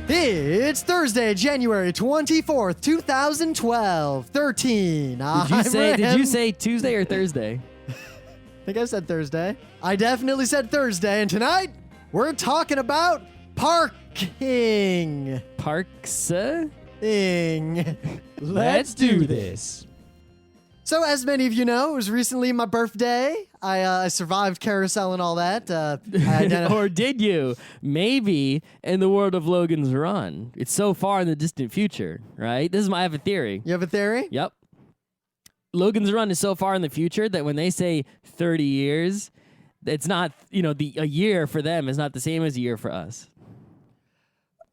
It's Thursday, January 24th, 2012. 13. Did you say Tuesday or Thursday? I think I said Thursday. I definitely said Thursday, and tonight we're talking about parking. Parks? Let's do this. So, as many of you know, it was recently my birthday. I survived carousel and all that. Or did you? Maybe in the world of Logan's Run. It's so far in the distant future, right? I have a theory. You have a theory? Yep. Logan's Run is so far in the future that when they say 30 years, it's not, a year for them is not the same as a year for us.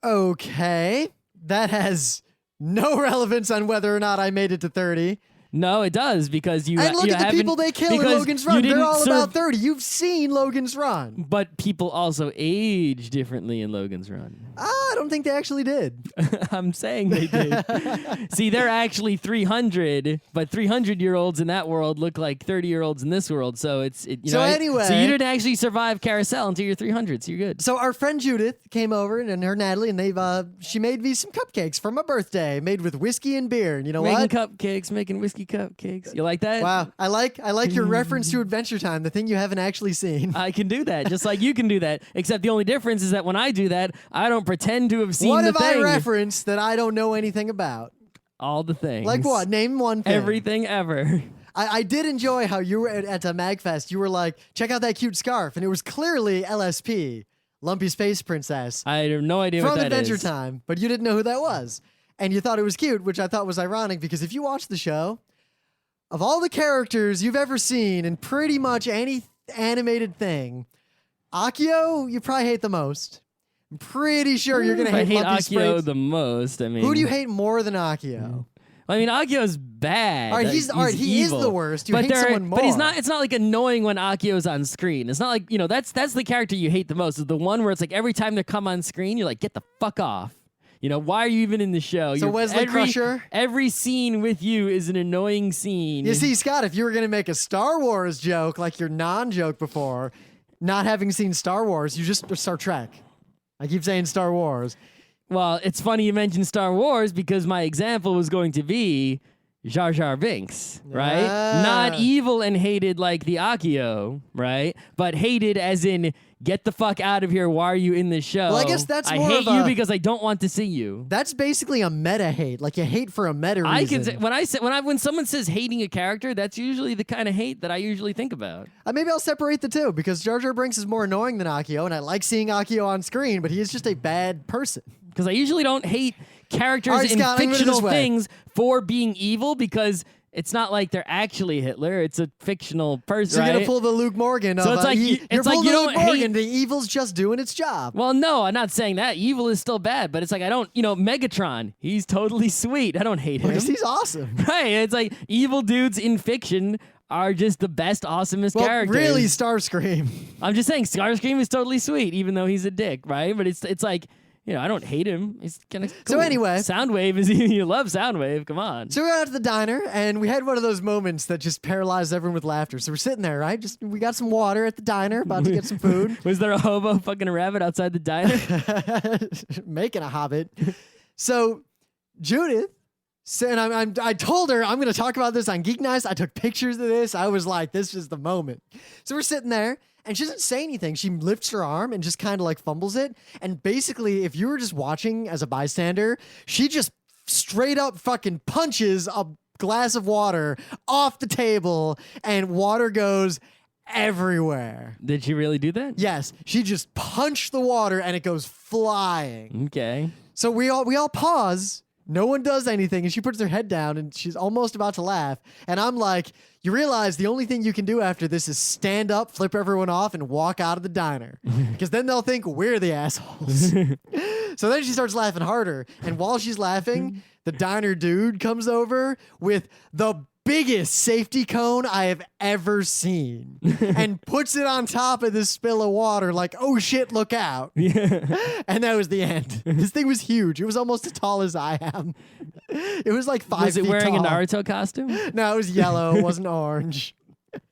Okay. That has no relevance on whether or not I made it to 30. No, it does, because you and look at the people they kill in Logan's Run. They're all about 30. You've seen Logan's Run. But people also age differently in Logan's Run. I don't think they actually did. I'm saying they did. See, they're actually 300, but 300-year-olds in that world look like 30-year-olds in this world. So anyway, so you didn't actually survive carousel until you're 300. So you're good. So our friend Judith came over, and her Natalie, and she made me some cupcakes for my birthday, made with whiskey and beer. And you know making cupcakes, making whiskey cupcakes. You like that? Wow, I like your reference to Adventure Time, the thing you haven't actually seen. I can do that, just like you can do that. Except the only difference is that when I do that, I don't pretend to have seen what the have thing. I referenced that I don't know anything about? All the things. Like what? Name one thing. Everything ever. I did enjoy how you were at a MagFest. You were like, check out that cute scarf. And it was clearly LSP, Lumpy Space Princess. I have no idea what that is. From Adventure Time, but you didn't know who that was. And you thought it was cute, which I thought was ironic because if you watch the show, of all the characters you've ever seen in pretty much any animated thing, Akio, you probably hate the most. I'm pretty sure you're going to hate Lumpy Akio the most. I mean, who do you hate more than Akio? I mean, Akio's bad. All right, he is the worst. You hate someone more. But it's not like annoying when Akio's on screen. It's not like, that's the character you hate the most. Is the one where it's like every time they come on screen, you're like, get the fuck off. Why are you even in the show? So Wesley Crusher? Every scene with you is an annoying scene. You see, Scott, if you were going to make a Star Wars joke like your non-joke before, not having seen Star Wars, you just Star Trek. I keep saying Star Wars. Well, it's funny you mentioned Star Wars because my example was going to be Jar Jar Binks, right? Not evil and hated like the Akio, right? But hated as in, get the fuck out of here. Why are you in this show? Well, I guess that's more I hate you because I don't want to see you. That's basically a meta hate. Like you hate for a meta reason. I can say, when someone says hating a character, that's usually the kind of hate that I usually think about. Maybe I'll separate the two because Jar Jar Binks is more annoying than Akio, and I like seeing Akio on screen, but he is just a bad person. Because I usually don't hate characters in fictional things for being evil because it's not like they're actually Hitler. It's a fictional person. So you're right? gonna pull the Luke Morgan. So it's like you don't hate. The evil's just doing its job. Well, no, I'm not saying that. Evil is still bad, but it's like I don't. Megatron. He's totally sweet. I don't hate him. Because he's awesome. Right. It's like evil dudes in fiction are just the best, awesomest characters. Really, Starscream. I'm just saying Starscream is totally sweet, even though he's a dick, right? But it's like. I don't hate him. He's kind of cool. So anyway. Soundwave is you love Soundwave. Come on. So we went out to the diner, and we had one of those moments that just paralyzed everyone with laughter. So we're sitting there, right? We got some water at the diner, about to get some food. Was there a hobo fucking a rabbit outside the diner? Making a hobbit. So Judith said, I told her I'm going to talk about this on Geeknights. I took pictures of this. I was like, this is the moment. So we're sitting there. And she doesn't say anything. She lifts her arm and just kind of like fumbles it. And basically, if you were just watching as a bystander, she just straight up fucking punches a glass of water off the table and water goes everywhere. Did she really do that? Yes. She just punched the water and it goes flying. Okay. So we all pause. No one does anything, and she puts her head down, and she's almost about to laugh. And I'm like, you realize the only thing you can do after this is stand up, flip everyone off, and walk out of the diner. Because then they'll think we're the assholes. So then she starts laughing harder. And while she's laughing, the diner dude comes over with the biggest safety cone I have ever seen and puts it on top of this spill of water like, oh shit, look out. Yeah. And that was the end. This thing was huge. It was almost as tall as I am. It was like 5 feet tall. Was it wearing a Naruto costume? No, it was yellow. It wasn't orange.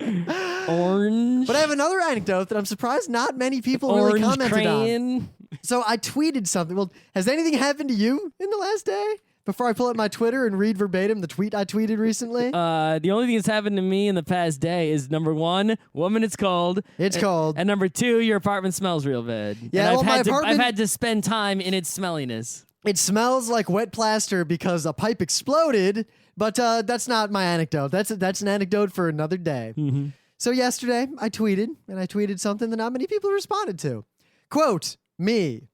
Orange. But I have another anecdote that I'm surprised not many people really commented on. So I tweeted something. Well, has anything happened to you in the last day? Before I pull up my Twitter and read verbatim the tweet I tweeted recently. The only thing that's happened to me in the past day is number 1, woman, it's cold. It's cold. And number 2, your apartment smells real bad. Yeah, and well, I've had to spend time in its smelliness. It smells like wet plaster because a pipe exploded, but that's not my anecdote. That's an anecdote for another day. Mm-hmm. So yesterday I tweeted something that not many people responded to. Quote, me,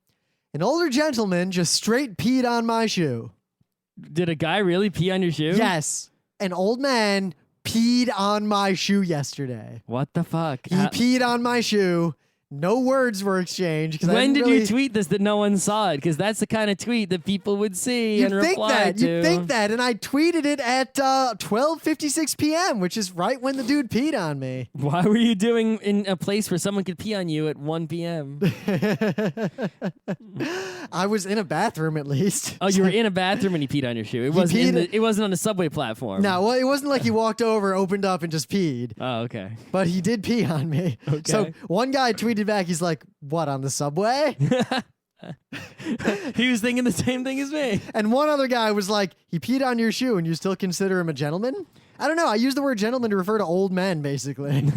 an older gentleman just straight peed on my shoe. Did a guy really pee on your shoe? Yes. An old man peed on my shoe yesterday. What the fuck? He peed on my shoe. No words were exchanged. When did you tweet this that no one saw it? Because that's the kind of tweet that people would see and reply to. You'd think that. And I tweeted it at 12:56 p.m., which is right when the dude peed on me. Why were you doing in a place where someone could pee on you at 1 p.m.? I was in a bathroom at least. Oh, you were in a bathroom and he peed on your shoe. It wasn't on a subway platform. No, well, it wasn't like he walked over, opened up, and just peed. Oh, okay. But he did pee on me. Okay. So one guy tweeted back, he's like, what, on the subway? He was thinking the same thing as me. And one other guy was like, he peed on your shoe and you still consider him a gentleman? I don't know. I use the word gentleman to refer to old men, basically.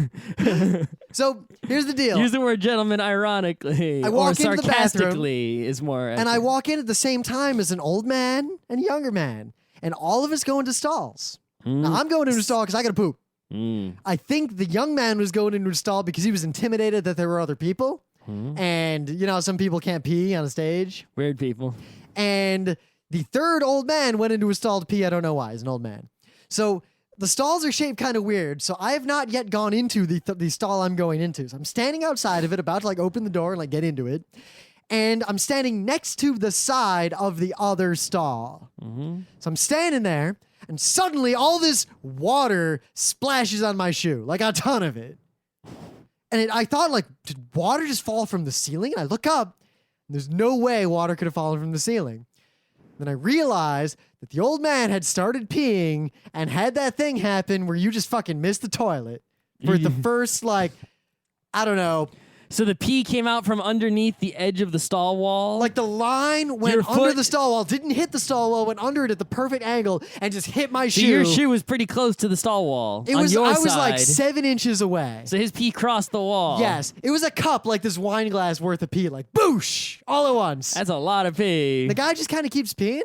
So here's the deal. Use the word gentleman ironically. I walk or into the bathroom, sarcastically is more. and I walk in at the same time as an old man and a younger man. And all of us go into stalls. Now, I'm going into a stall because I got to poop. I think the young man was going into a stall because he was intimidated that there were other people. And, you know, some people can't pee on a stage. Weird people. And the third old man went into a stall to pee. I don't know why. He's an old man. So the stalls are shaped kind of weird. So I have not yet gone into the stall I'm going into. So I'm standing outside of it, about to like open the door and like get into it. And I'm standing next to the side of the other stall. So I'm standing there. And suddenly all this water splashes on my shoe, like a ton of it. And I thought, like, did water just fall from the ceiling? And I look up, and there's no way water could have fallen from the ceiling. Then I realized that the old man had started peeing and had that thing happen where you just fucking miss the toilet for the first, like, I don't know. So the pee came out from underneath the edge of the stall wall? Like the line went under the stall wall, didn't hit the stall wall, went under it at the perfect angle, and just hit my shoe. So your shoe was pretty close to the stall wall. I was like 7 inches away. So his pee crossed the wall. Yes. It was a cup, like this wine glass worth of pee, like boosh, all at once. That's a lot of pee. The guy just kind of keeps peeing.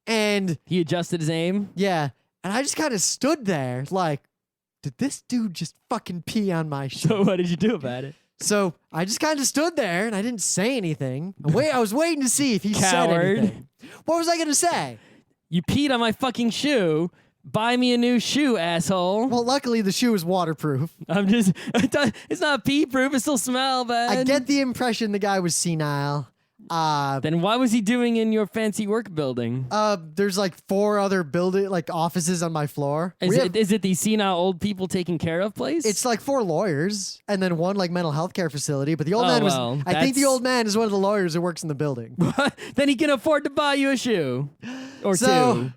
And he adjusted his aim? Yeah. And I just kind of stood there like, did this dude just fucking pee on my shoe? So what did you do about it? So I just kind of stood there and I didn't say anything. I was waiting to see if he said anything. What was I going to say? You peed on my fucking shoe. Buy me a new shoe, asshole. Well, luckily the shoe is waterproof. It's not pee proof. It still smells bad. I get the impression the guy was senile. Then why was he doing in your fancy work building? There's like 4 other offices on my floor. Is it the senile old people taking care of place? It's like 4 lawyers and then 1 like mental health care facility. But the old man I think the old man is one of the lawyers that works in the building. Then he can afford to buy you a shoe or two. I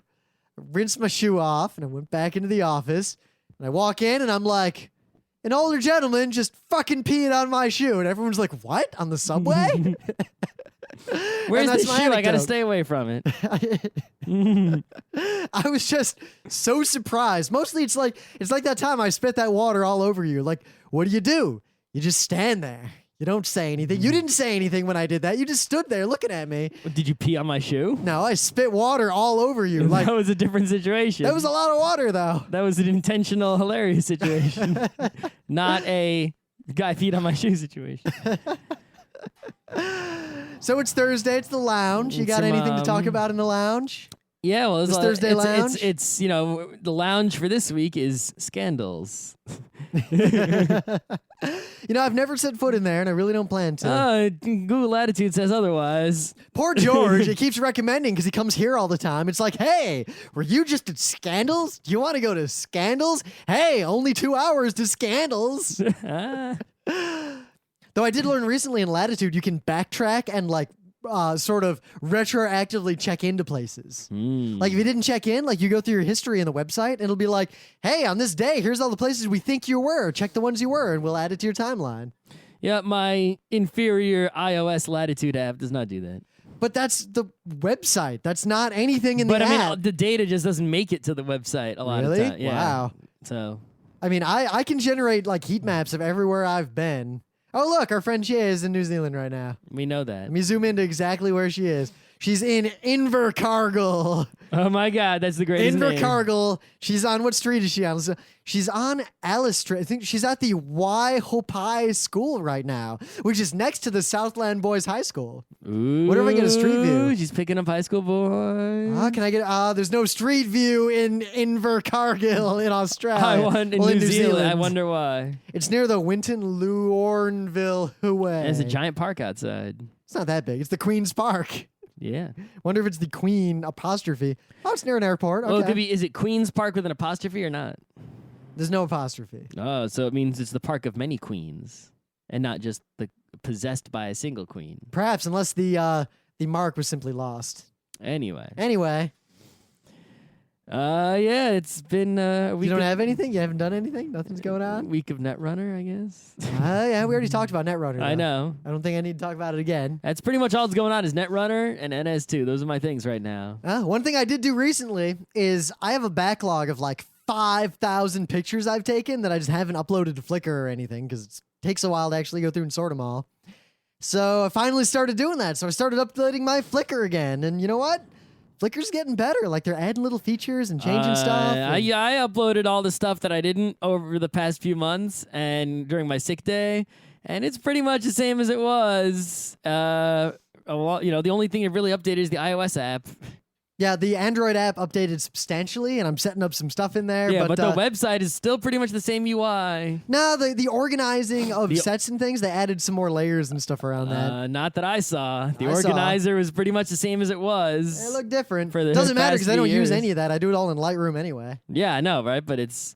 rinsed my shoe off and I went back into the office and I walk in and I'm like, an older gentleman just fucking peed on my shoe. And everyone's like, what? On the subway? Where's the shoe? I gotta stay away from it. I was just so surprised. Mostly it's like that time I spit that water all over you. Like, what do? You just stand there. You don't say anything. You didn't say anything when I did that. You just stood there looking at me. Did you pee on my shoe? No, I spit water all over you. Like, that was a different situation. That was a lot of water, though. That was an intentional, hilarious situation. Not a guy peed on my shoe situation. So it's Thursday. It's the lounge. You got anything to talk about in the lounge? Yeah, well, it's Thursday lounge. It's the lounge for this week is scandals. I've never set foot in there, and I really don't plan to. Google Attitude says otherwise. Poor George. It keeps recommending because he comes here all the time. It's like, hey, were you just at Scandals? Do you want to go to Scandals? Hey, only 2 hours to Scandals. Though I did learn recently in Latitude, you can backtrack and sort of retroactively check into places. Like if you didn't check in, like you go through your history in the website and it'll be like, hey, on this day, here's all the places we think you were. Check the ones you were and we'll add it to your timeline. Yeah, my inferior iOS Latitude app does not do that. But that's the website. That's not anything in the But I app. mean, the data just doesn't make it to the website a lot Really? of times. Yeah. Wow. So I mean, I can generate like heat maps of everywhere I've been. Oh, look, our friend Shea is in New Zealand right now. we know that. Let me zoom into exactly where she is. She's in Invercargill. Oh my God, that's the greatest name. Invercargill. She's on, what street is she on? So she's on Alice Street. I think she's at the Waihopai School right now, which is next to the Southland Boys High School. Ooh, What if I get a street view? She's picking up high school boys. Can I get? There's no street view in Invercargill in Australia. In Well, New Zealand. I wonder why. It's near the Winton Lorneville Way. There's a giant park outside. It's not that big. It's the Queen's Park. Yeah. Wonder if it's the Queen apostrophe. Oh, it's near an airport. Okay. Well, it could be. Is it Queen's Park with an apostrophe or not? There's no apostrophe. Oh, so it means it's the park of many queens, and not just the possessed by a single queen. Perhaps, unless the mark was simply lost. Anyway. Yeah, it's been a week. You don't have anything? You haven't done anything? Nothing's going on? Week of Netrunner, I guess. Yeah, we already talked about Netrunner. I know. I don't think I need to talk about it again. That's pretty much all that's going on is Netrunner and NS2. Those are my things right now. One thing I did do recently is I have a backlog of like 5,000 pictures I've taken that I just haven't uploaded to Flickr or anything because it takes a while to actually go through and sort them all. So I finally started doing that. So I started uploading my Flickr again. And you know what? Flickr's getting better. Like they're adding little features and changing stuff. I uploaded all the stuff that I didn't over the past few months and during my sick day, and it's pretty much the same as it was. The only thing that really updated is the iOS app. Yeah, the Android app updated substantially, and I'm setting up some stuff in there. Yeah, but the website is still pretty much the same UI. No, the organizing of sets and things, they added some more layers and stuff around that. Not that I saw. The organizer was pretty much the same as it was. It looked different. For the Doesn't matter past because I don't few use years. any of that. I do it all in Lightroom anyway. Yeah, I know, right? But it's,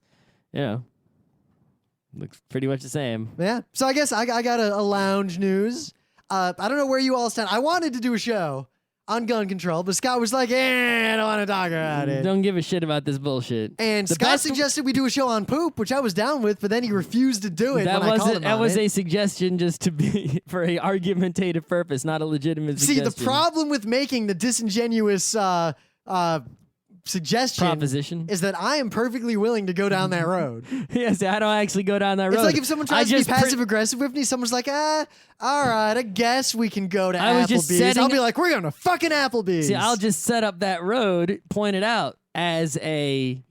looks pretty much the same. Yeah. So I guess I got a lounge news. I don't know where you all stand. I wanted to do a show on gun control, but Scott was like, I don't want to talk about it. Don't give a shit about this bullshit. And Scott suggested we do a show on poop, which I was down with, but then he refused to do it. That was a suggestion just to be for a argumentative purpose, not a legitimate suggestion. See, the problem with making the disingenuous suggestion proposition is that I am perfectly willing to go down that road. Yes, I don't actually go down that road. It's like if someone tries to be passive aggressive with me, someone's like, all right, I guess we can go to Applebee's. I'll be like, we're going to fucking Applebee's. See, I'll just set up that road, point it out as a,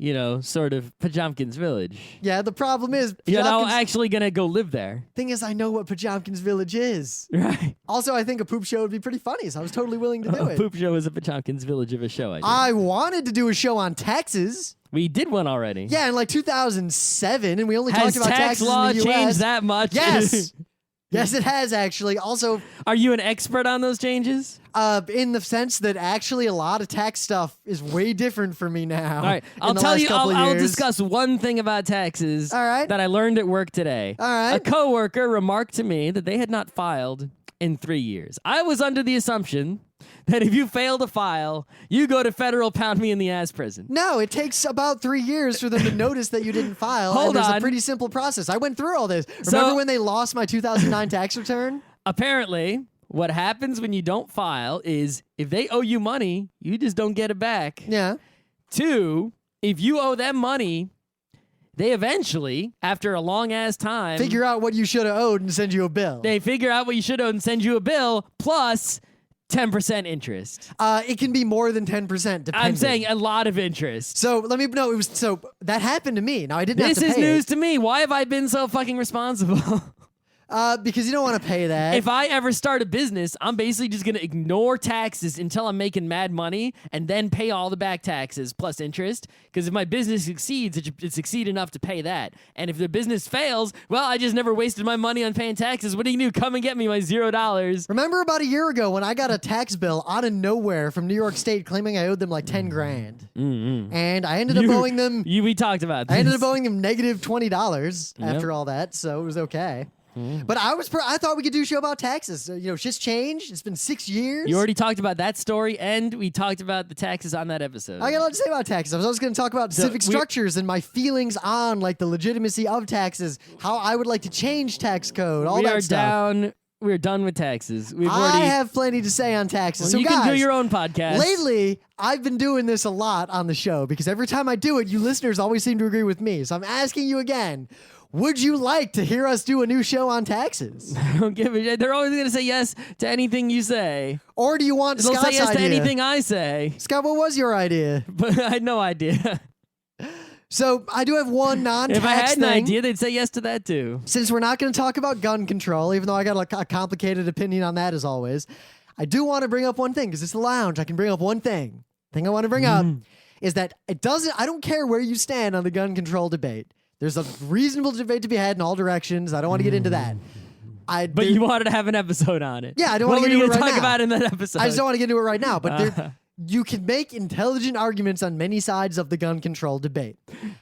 sort of Pajomkin's Village. Yeah, the problem is You're not actually going to go live there. Thing is, I know what Pajomkin's Village is. Right. Also, I think a poop show would be pretty funny, so I was totally willing to do it. A poop show is a Pajomkin's Village of a show, I wanted to do a show on taxes. We did one already. Yeah, in like 2007, and we only talked about tax taxes law in the US. changed that much? Yes. Yes, it has actually. Also, are you an expert on those changes? In the sense that actually a lot of tax stuff is way different for me now. All right, I'll tell you. I'll discuss one thing about taxes. All right. That I learned at work today. All right. A coworker remarked to me that they had not filed in 3 years. I was under the assumption that if you fail to file, you go to federal pound me in the ass prison. No, it takes about 3 years for them to notice that you didn't file. Hold and on. There's a pretty simple process. I went through all this. Remember when they lost my 2009 tax return? Apparently, what happens when you don't file is if they owe you money, you just don't get it back. Yeah. 2, if you owe them money, they eventually, after a long-ass time... figure out what you should have owed and send you a bill. They figure out what you should owe and send you a bill, plus 10% interest. It can be more than 10%, depending. I'm saying a lot of interest. So that happened to me. Now I didn't have to pay This is news to me. Why have I been so fucking responsible? Because you don't want to pay that. If I ever start a business, I'm basically just going to ignore taxes until I'm making mad money and then pay all the back taxes plus interest. Because if my business succeeds, it succeed enough to pay that. And if the business fails, well, I just never wasted my money on paying taxes. What do you do? Come and get me my $0. Remember about a year ago when I got a tax bill out of nowhere from New York State claiming I owed them like 10 grand. Mm-hmm. And I ended up owing them... We talked about this. I ended up owing them negative $20 after all that, so it was okay. But I thought we could do a show about taxes. Shit's changed. It's been 6 years. You already talked about that story, and we talked about the taxes on that episode. I got a lot to say about taxes. I was also going to talk about civic structures and my feelings on like the legitimacy of taxes, how I would like to change tax code, all that stuff. We're done with taxes. I have plenty to say on taxes. Well, so you guys, can do your own podcast. Lately, I've been doing this a lot on the show because every time I do it, you listeners always seem to agree with me. So I'm asking you again. Would you like to hear us do a new show on taxes? I don't give a shit. They're always going to say yes to anything you say. Or do you want They'll Scott's say yes idea? to anything I say. Scott, what was your idea? But I had no idea. So I do have one non-tax If I had thing. an idea, they'd say yes to that too. Since we're not going to talk about gun control, even though I got a complicated opinion on that as always, I do want to bring up one thing because it's the lounge. I can bring up one thing. The thing I want to bring up is that I don't care where you stand on the gun control debate. There's a reasonable debate to be had in all you don't want to get into that. But you wanted to have an episode on it. Yeah, I don't want to get into it right now. What were you going to talk about in that episode? I just don't want to get into it right now. But you can make intelligent arguments on many sides of the gun control debate.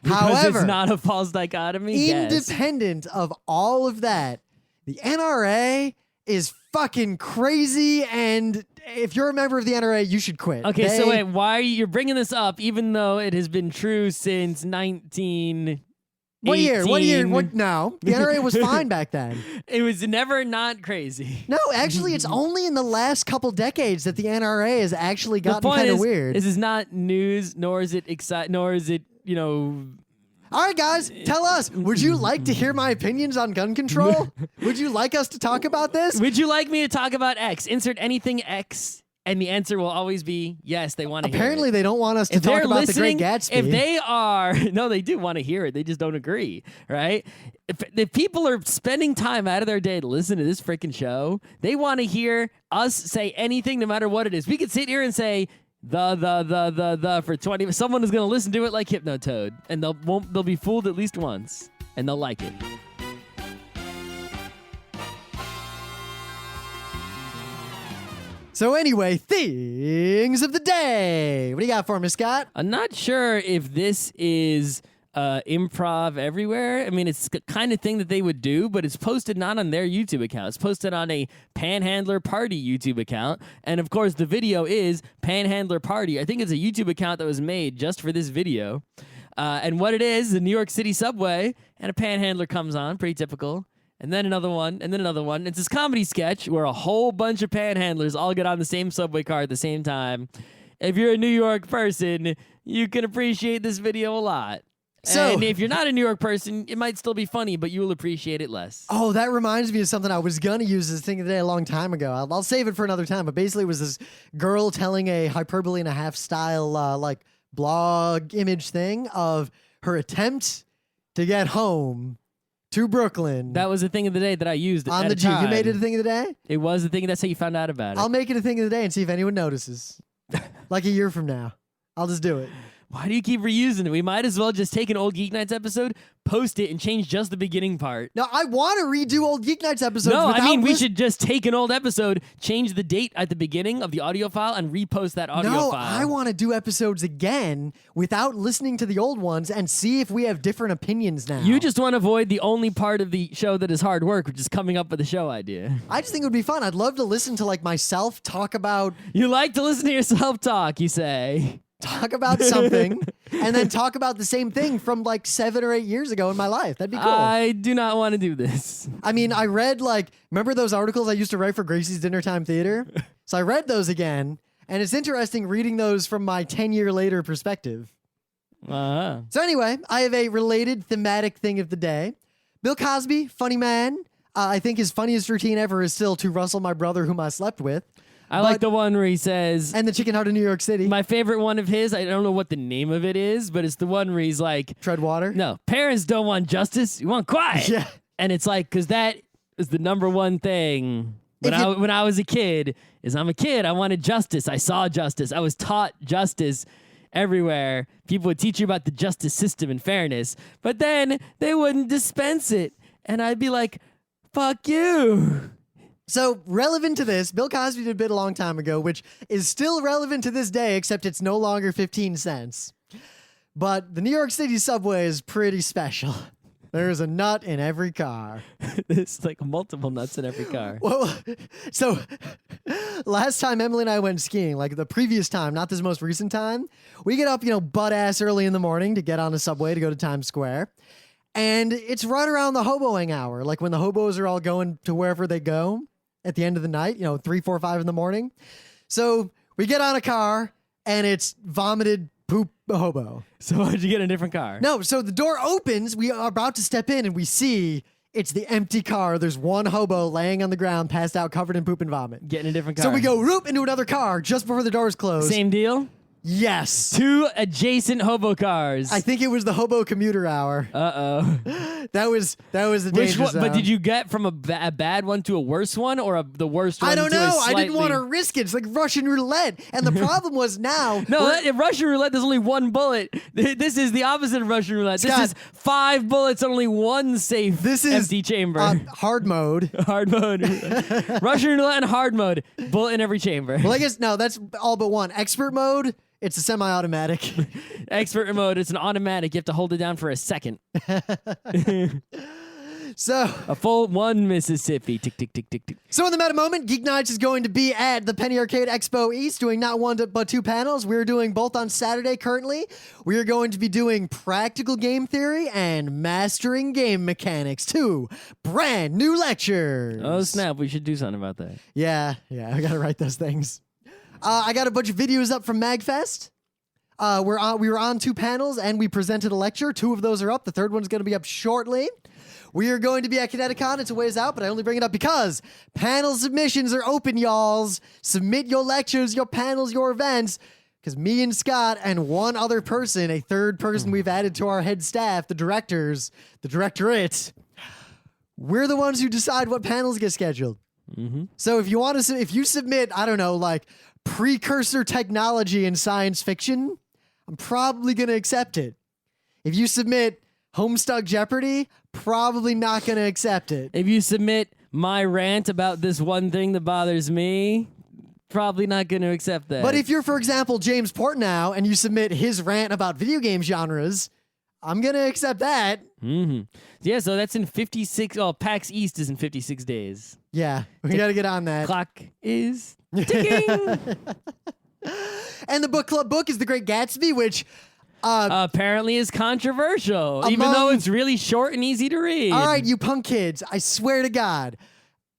However, it's not a false dichotomy. Independent of all of that, the NRA is fucking crazy, and if you're a member of the NRA, you should quit. Okay, so wait, why are you're bringing this up even though it has been true since 19... What year? No. The NRA was fine back then. It was never not crazy. No, actually, it's only in the last couple decades that the NRA has actually gotten kind of weird. This is not news, nor is it nor is it, All right, guys, tell us. Would you like to hear my opinions on gun control? Would you like us to talk about this? Would you like me to talk about X? Insert anything X. And the answer will always be yes, they want to hear it. Apparently, they don't want us to talk about the Great Gatsby. If they are, no, they do want to hear it. They just don't agree, right? If people are spending time out of their day to listen to this freaking show, they want to hear us say anything, no matter what it is. We could sit here and say the for 20. Someone is going to listen to it like Hypnotoad, and they'll be fooled at least once, and they'll like it. So anyway, things of the day. What do you got for me, Scott? I'm not sure if this is improv everywhere. I mean, it's the kind of thing that they would do, but it's posted not on their YouTube account. It's posted on a Panhandler Party YouTube account. And of course, the video is Panhandler Party. I think it's a YouTube account that was made just for this video. And what it is, the New York City subway, and a panhandler comes on, pretty typical. And then another one, and then another one. It's this comedy sketch where a whole bunch of panhandlers all get on the same subway car at the same time. If you're a New York person, you can appreciate this video a lot. So, and if you're not a New York person, it might still be funny, but you will appreciate it less. Oh, that reminds me of something I was going to use as a thing today a long time ago. I'll save it for another time. But basically, it was this girl telling a hyperbole and a half style like blog image thing of her attempt to get home to Brooklyn. That was the thing of the day that I used on at the a Jeep. time. You made it a thing of the day? It was the thing. That's how you found out about it. I'll make it a thing of the day and see if anyone notices. Like a year from now. I'll just do it. Why do you keep reusing it? We might as well just take an old Geeknights episode, post it, and change just the beginning part. No, I want to redo old Geeknights episodes. No, I mean, we should just take an old episode, change the date at the beginning of the audio file, and repost that audio file. No, I want to do episodes again without listening to the old ones and see if we have different opinions now. You just want to avoid the only part of the show that is hard work, which is coming up with a show idea. I just think it would be fun. I'd love to listen to like myself talk about... You like to listen to yourself talk, you say. Talk about something and then talk about the same thing from like 7 or 8 years ago in my life. That'd be cool. I do not want to do this. I mean, I read remember those articles I used to write for Gracie's Dinnertime Theater? So I read those again, and it's interesting reading those from my 10-year later perspective. Uh-huh. So anyway, I have a related thematic thing of the day. Bill Cosby, funny man. I think his funniest routine ever is still to rustle my brother whom I slept with. I like the one where he says... And the Chicken Heart of New York City. My favorite one of his, I don't know what the name of it is, but it's the one where he's like... Tread water? No, parents don't want justice, you want quiet. Yeah. And it's like, because that is the number one thing when I was a kid, I'm a kid, I wanted justice. I saw justice. I was taught justice everywhere. People would teach you about the justice system and fairness, but then they wouldn't dispense it. And I'd be like, fuck you. So, relevant to this, Bill Cosby did a bit a long time ago, which is still relevant to this day, except it's no longer 15 cents. But the New York City subway is pretty special. There's a nut in every car. There's like multiple nuts in every car. Well, so last time Emily and I went skiing, like the previous time, not this most recent time, we get up, butt ass early in the morning to get on a subway to go to Times Square. And it's right around the hoboing hour, like when the hobos are all going to wherever they go at the end of the night, 3, 4, 5 in the morning. So we get on a car and it's vomited poop hobo. So why'd you get a different car? No, so the door opens. We are about to step in and we see it's the empty car. There's one hobo laying on the ground, passed out, covered in poop and vomit. Getting a different car. So we go roop into another car just before the doors close. Same deal? Yes. 2 adjacent hobo cars. I think it was the hobo commuter hour. Uh-oh. That was the danger Which one? zone. But did you get from a bad one to a worse one, or the worst one? I don't to know. A slightly... I didn't want to risk it. It's like Russian roulette. And the problem was now. In Russian roulette, there's only 1 bullet. This is the opposite of Russian roulette. Scott, this is 5 bullets, only 1 safe. This is empty chamber. Hard mode. Hard mode. Russian roulette and hard mode. Bullet in every chamber. Well, I guess no. That's all but one. Expert mode. It's a semi-automatic. Expert mode. It's an automatic. You have to hold it down for a second. So a full 1 Mississippi. Tick, tick, tick, tick, tick. So in the meta moment, Geeknights is going to be at the Penny Arcade Expo East doing not 1 but 2 panels. We're doing both on Saturday currently. We are going to be doing practical game theory and mastering game mechanics, 2 brand new lectures. Oh, snap. We should do something about that. Yeah, I got to write those things. I got a bunch of videos up from MagFest. We were on 2 panels and we presented a lecture. 2 of those are up. The third one's going to be up shortly. We are going to be at Kineticon. It's a ways out, but I only bring it up because panel submissions are open, y'alls. Submit your lectures, your panels, your events. Because me and Scott and 1 other person, a third person we've added to our head staff, the directors, the directorate, we're the ones who decide what panels get scheduled. Mm-hmm. So if you submit, I don't know, like precursor technology in science fiction, I'm probably going to accept it. If you submit Homestuck Jeopardy, probably not going to accept it. If you submit my rant about this one thing that bothers me, probably not going to accept that. But if you're, for example, James Portnow and you submit his rant about video game genres, I'm going to accept that. Mm-hmm. Yeah, so that's in 56. Oh, PAX East is in 56 days. Yeah, we got to get on that. Clock is ticking. And the book club book is The Great Gatsby, which apparently is controversial, even though it's really short and easy to read. All right, you punk kids, I swear to God,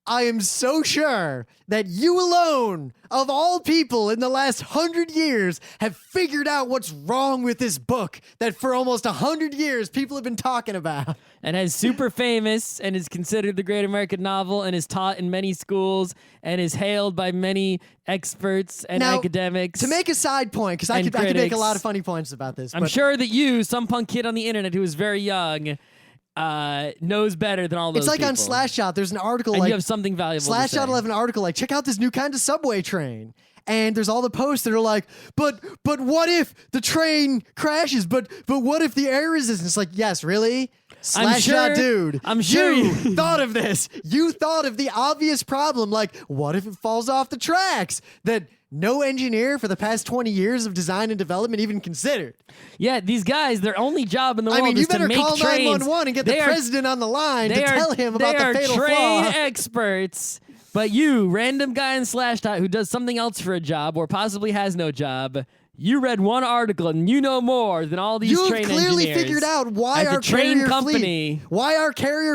I am so sure that you alone, of all people in the last 100 years, have figured out what's wrong with this book that for almost 100 years people have been talking about. And is super famous and is considered the great American novel and is taught in many schools and is hailed by many experts and academics. To make a side point, because I could make a lot of funny points about this. I'm sure that you, some punk kid on the internet who is very young, knows better than all those people. It's like people. on Slashshot, there's an article and like... you have something valuable to say. Slashshot will have an article like, check out this new kind of subway train. And there's all the posts that are like, but what if the train crashes? But what if the air resistance? Like, yes, really? Slashshot dude. I'm sure you thought of this. You thought of the obvious problem. Like, what if it falls off the tracks? That no engineer for the past 20 years of design and development even considered. Yeah, these guys, their only job in the world you is to better make call trains. 911 and get the president on the line to tell him about the fatal flaw. They are train flaw. experts. But you, random guy in Slashdot who does something else for a job or possibly has no job, you read 1 article and you know more than all these train engineers. You've clearly figured out why our carrier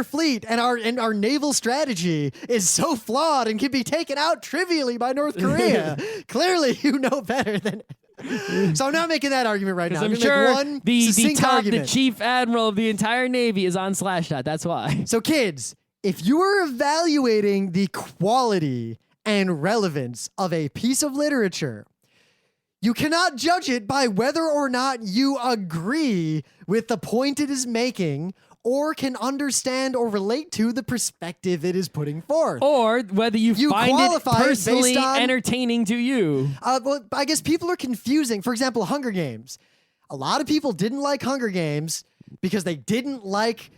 fleet and our naval strategy is so flawed and can be taken out trivially by North Korea. Clearly, you know better than. So I'm not making that argument right now. I'm sure the chief admiral of the entire Navy is on Slashdot. That's why. So kids, if you are evaluating the quality and relevance of a piece of literature, you cannot judge it by whether or not you agree with the point it is making or can understand or relate to the perspective it is putting forth. Or whether you find it personally entertaining to you. Well, I guess people are confusing. For example, Hunger Games. A lot of people didn't like Hunger Games because they didn't like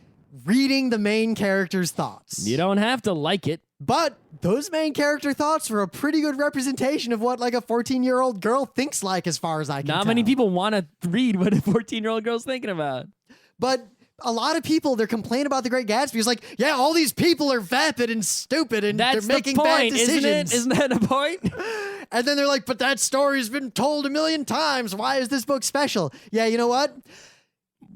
reading the main character's thoughts. You don't have to like it. But those main character thoughts were a pretty good representation of what like a 14-year-old girl thinks like, as far as I can tell. Not many people want to read what a 14-year-old girl's thinking about. But a lot of people, they're complaining about The Great Gatsby. It's like, yeah, all these people are vapid and stupid and That's they're making the bad point, decisions. isn't it? Isn't that a point? And then they're like, but that story's been told a million times. Why is this book special? Yeah, you know what?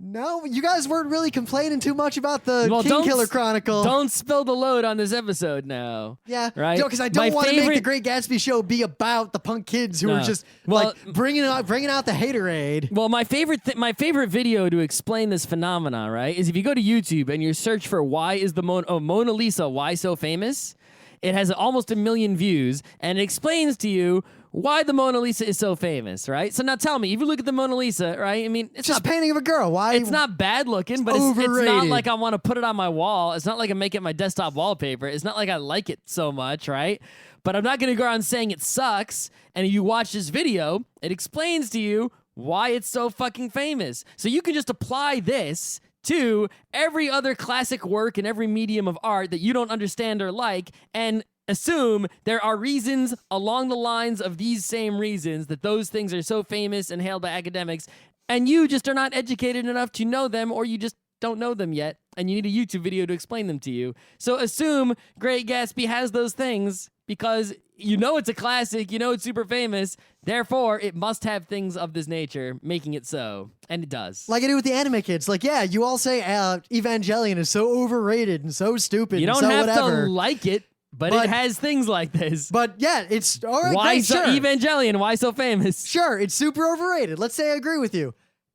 No, you guys weren't really complaining too much about the Kingkiller Chronicle. Don't spill the load on this episode now. Yeah, right. Because I don't want to make the Great Gatsby show be about the punk kids who are just like bringing out the haterade. Well, my favorite video to explain this phenomena, right, is if you go to YouTube and you search for why is the Mona Lisa why so famous. It has almost 1 million views, and it explains to you why the Mona Lisa is so famous, right? So now tell me, if you look at the Mona Lisa, right? I mean, it's just a painting of a girl. Why? It's not bad looking, but it's not like I want to put it on my wall. It's not like I make it my desktop wallpaper. It's not like I like it so much, right? But I'm not going to go around saying it sucks. And if you watch this video, it explains to you why it's so fucking famous. So you can just apply this to every other classic work and every medium of art that you don't understand or like, and assume there are reasons along the lines of these same reasons that those things are so famous and hailed by academics, and you just are not educated enough to know them, or you just don't know them yet, and you need a YouTube video to explain them to you. So assume Great Gatsby has those things because you know it's a classic, you know it's super famous, therefore it must have things of this nature, making it so. And it does. Like I do with the anime kids. Like, yeah, you all say Evangelion is so overrated and so stupid. You don't and so have whatever. to like it, but it has things like this. But yeah, it's all right. Why great, so sure. Evangelion? Why so famous? Sure, it's super overrated. Let's say I agree with you.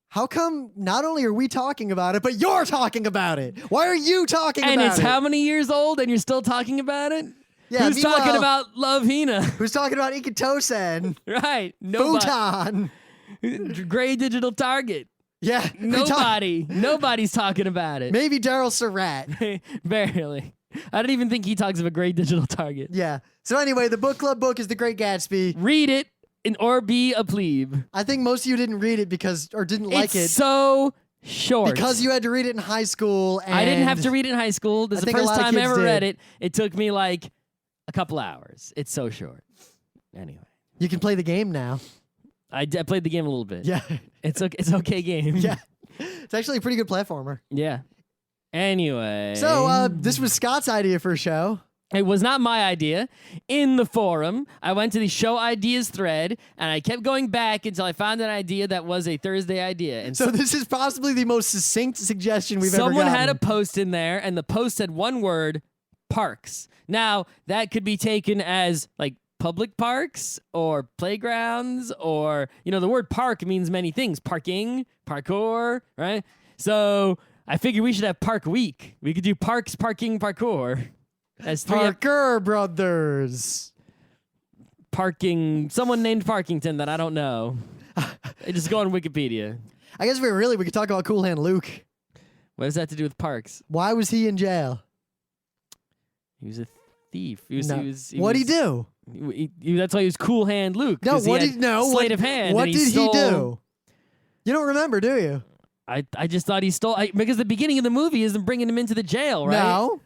How come not only are we talking about it, but you're talking about it? Why are you talking about it? And it's how many years old and you're still talking about it? Yeah, Who's talking about Love Hina? Who's talking about Ikitosen? Right. Nobody. Futon. Gray Digital Target. Yeah. Nobody's talking about it. Maybe Daryl Surratt. Barely. I don't even think he talks of a Gray Digital Target. Yeah. So anyway, the book club book is The Great Gatsby. Read it or be a plebe. I think most of you didn't read it didn't like it. It's so short. Because you had to read it in high school. And I didn't have to read it in high school. This is the first time I ever read it. It took me like a couple hours. It's so short. Anyway. You can play the game now. I played the game a little bit. Yeah. It's okay game. Yeah. It's actually a pretty good platformer. Yeah. Anyway. So, this was Scott's idea for a show. It was not my idea. In the forum, I went to the show ideas thread, and I kept going back until I found an idea that was a Thursday idea. And so this is possibly the most succinct suggestion we've ever gotten. Someone had a post in there, and the post said one word, parks. Now, that could be taken as, like, public parks or playgrounds or, the word park means many things. Parking, parkour, right? So I figured we should have Park Week. We could do parks, parking, parkour. As Parker Brothers. Parking. Someone named Parkington that I don't know. Just go on Wikipedia. I guess we could talk about Cool Hand Luke. What does that have to do with parks? Why was he in jail? He was a thief. What'd he do? That's why he was Cool Hand Luke. No, sleight of hand. What did he do? You don't remember, do you? I just thought he stole because the beginning of the movie isn't bringing him into the jail, right? No.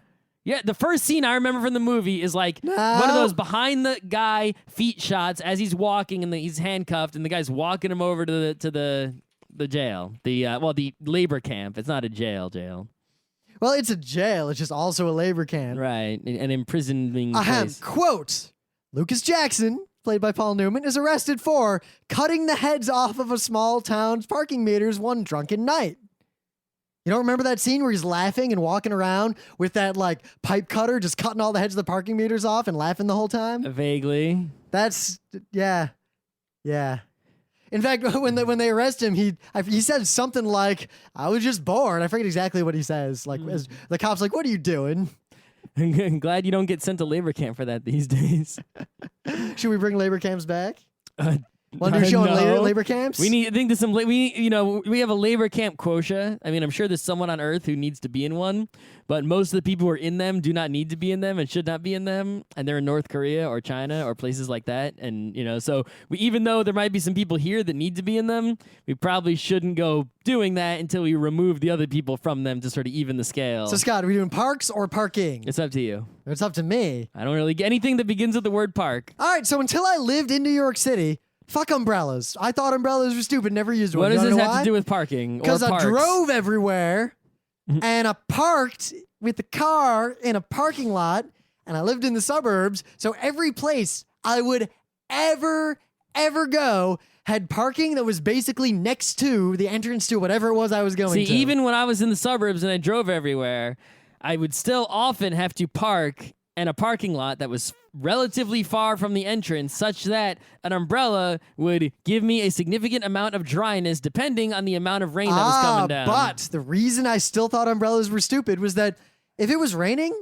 Yeah, the first scene I remember from the movie is like one of those behind the guy feet shots as he's walking and he's handcuffed and the guy's walking him over to the jail. The labor camp. It's not a jail. Well, it's a jail. It's just also a labor camp. Right, an imprisoning place. Quote, Lucas Jackson, played by Paul Newman, is arrested for cutting the heads off of a small town's parking meters one drunken night. You don't remember that scene where he's laughing and walking around with that like pipe cutter, just cutting all the heads of the parking meters off and laughing the whole time? Vaguely. That's, yeah. In fact, when they arrest him, he said something like, I was just bored. I forget exactly what he says. Like, as the cop's like, what are you doing? I'm glad you don't get sent to labor camp for that these days. Should we bring labor camps back? Want to do a show on labor camps? We need. I think there's some. We have a labor camp quota. I mean, I'm sure there's someone on Earth who needs to be in one, but most of the people who are in them do not need to be in them and should not be in them, and they're in North Korea or China or places like that. And so even though there might be some people here that need to be in them, we probably shouldn't go doing that until we remove the other people from them to sort of even the scale. So Scott, are we doing parks or parking? It's up to you. It's up to me. I don't really get anything that begins with the word park. All right. So until I lived in New York City. Fuck umbrellas. I thought umbrellas were stupid, never used one. What does this have why? to do with parking? Because I drove everywhere and I parked with the car in a parking lot, and I lived in the suburbs. So every place I would ever go had parking that was basically next to the entrance to whatever it was I was going See, to. even when I was in the suburbs and I drove everywhere, I would still often have to park in a parking lot that was relatively far from the entrance, such that an umbrella would give me a significant amount of dryness depending on the amount of rain that was coming down. But the reason I still thought umbrellas were stupid was that if it was raining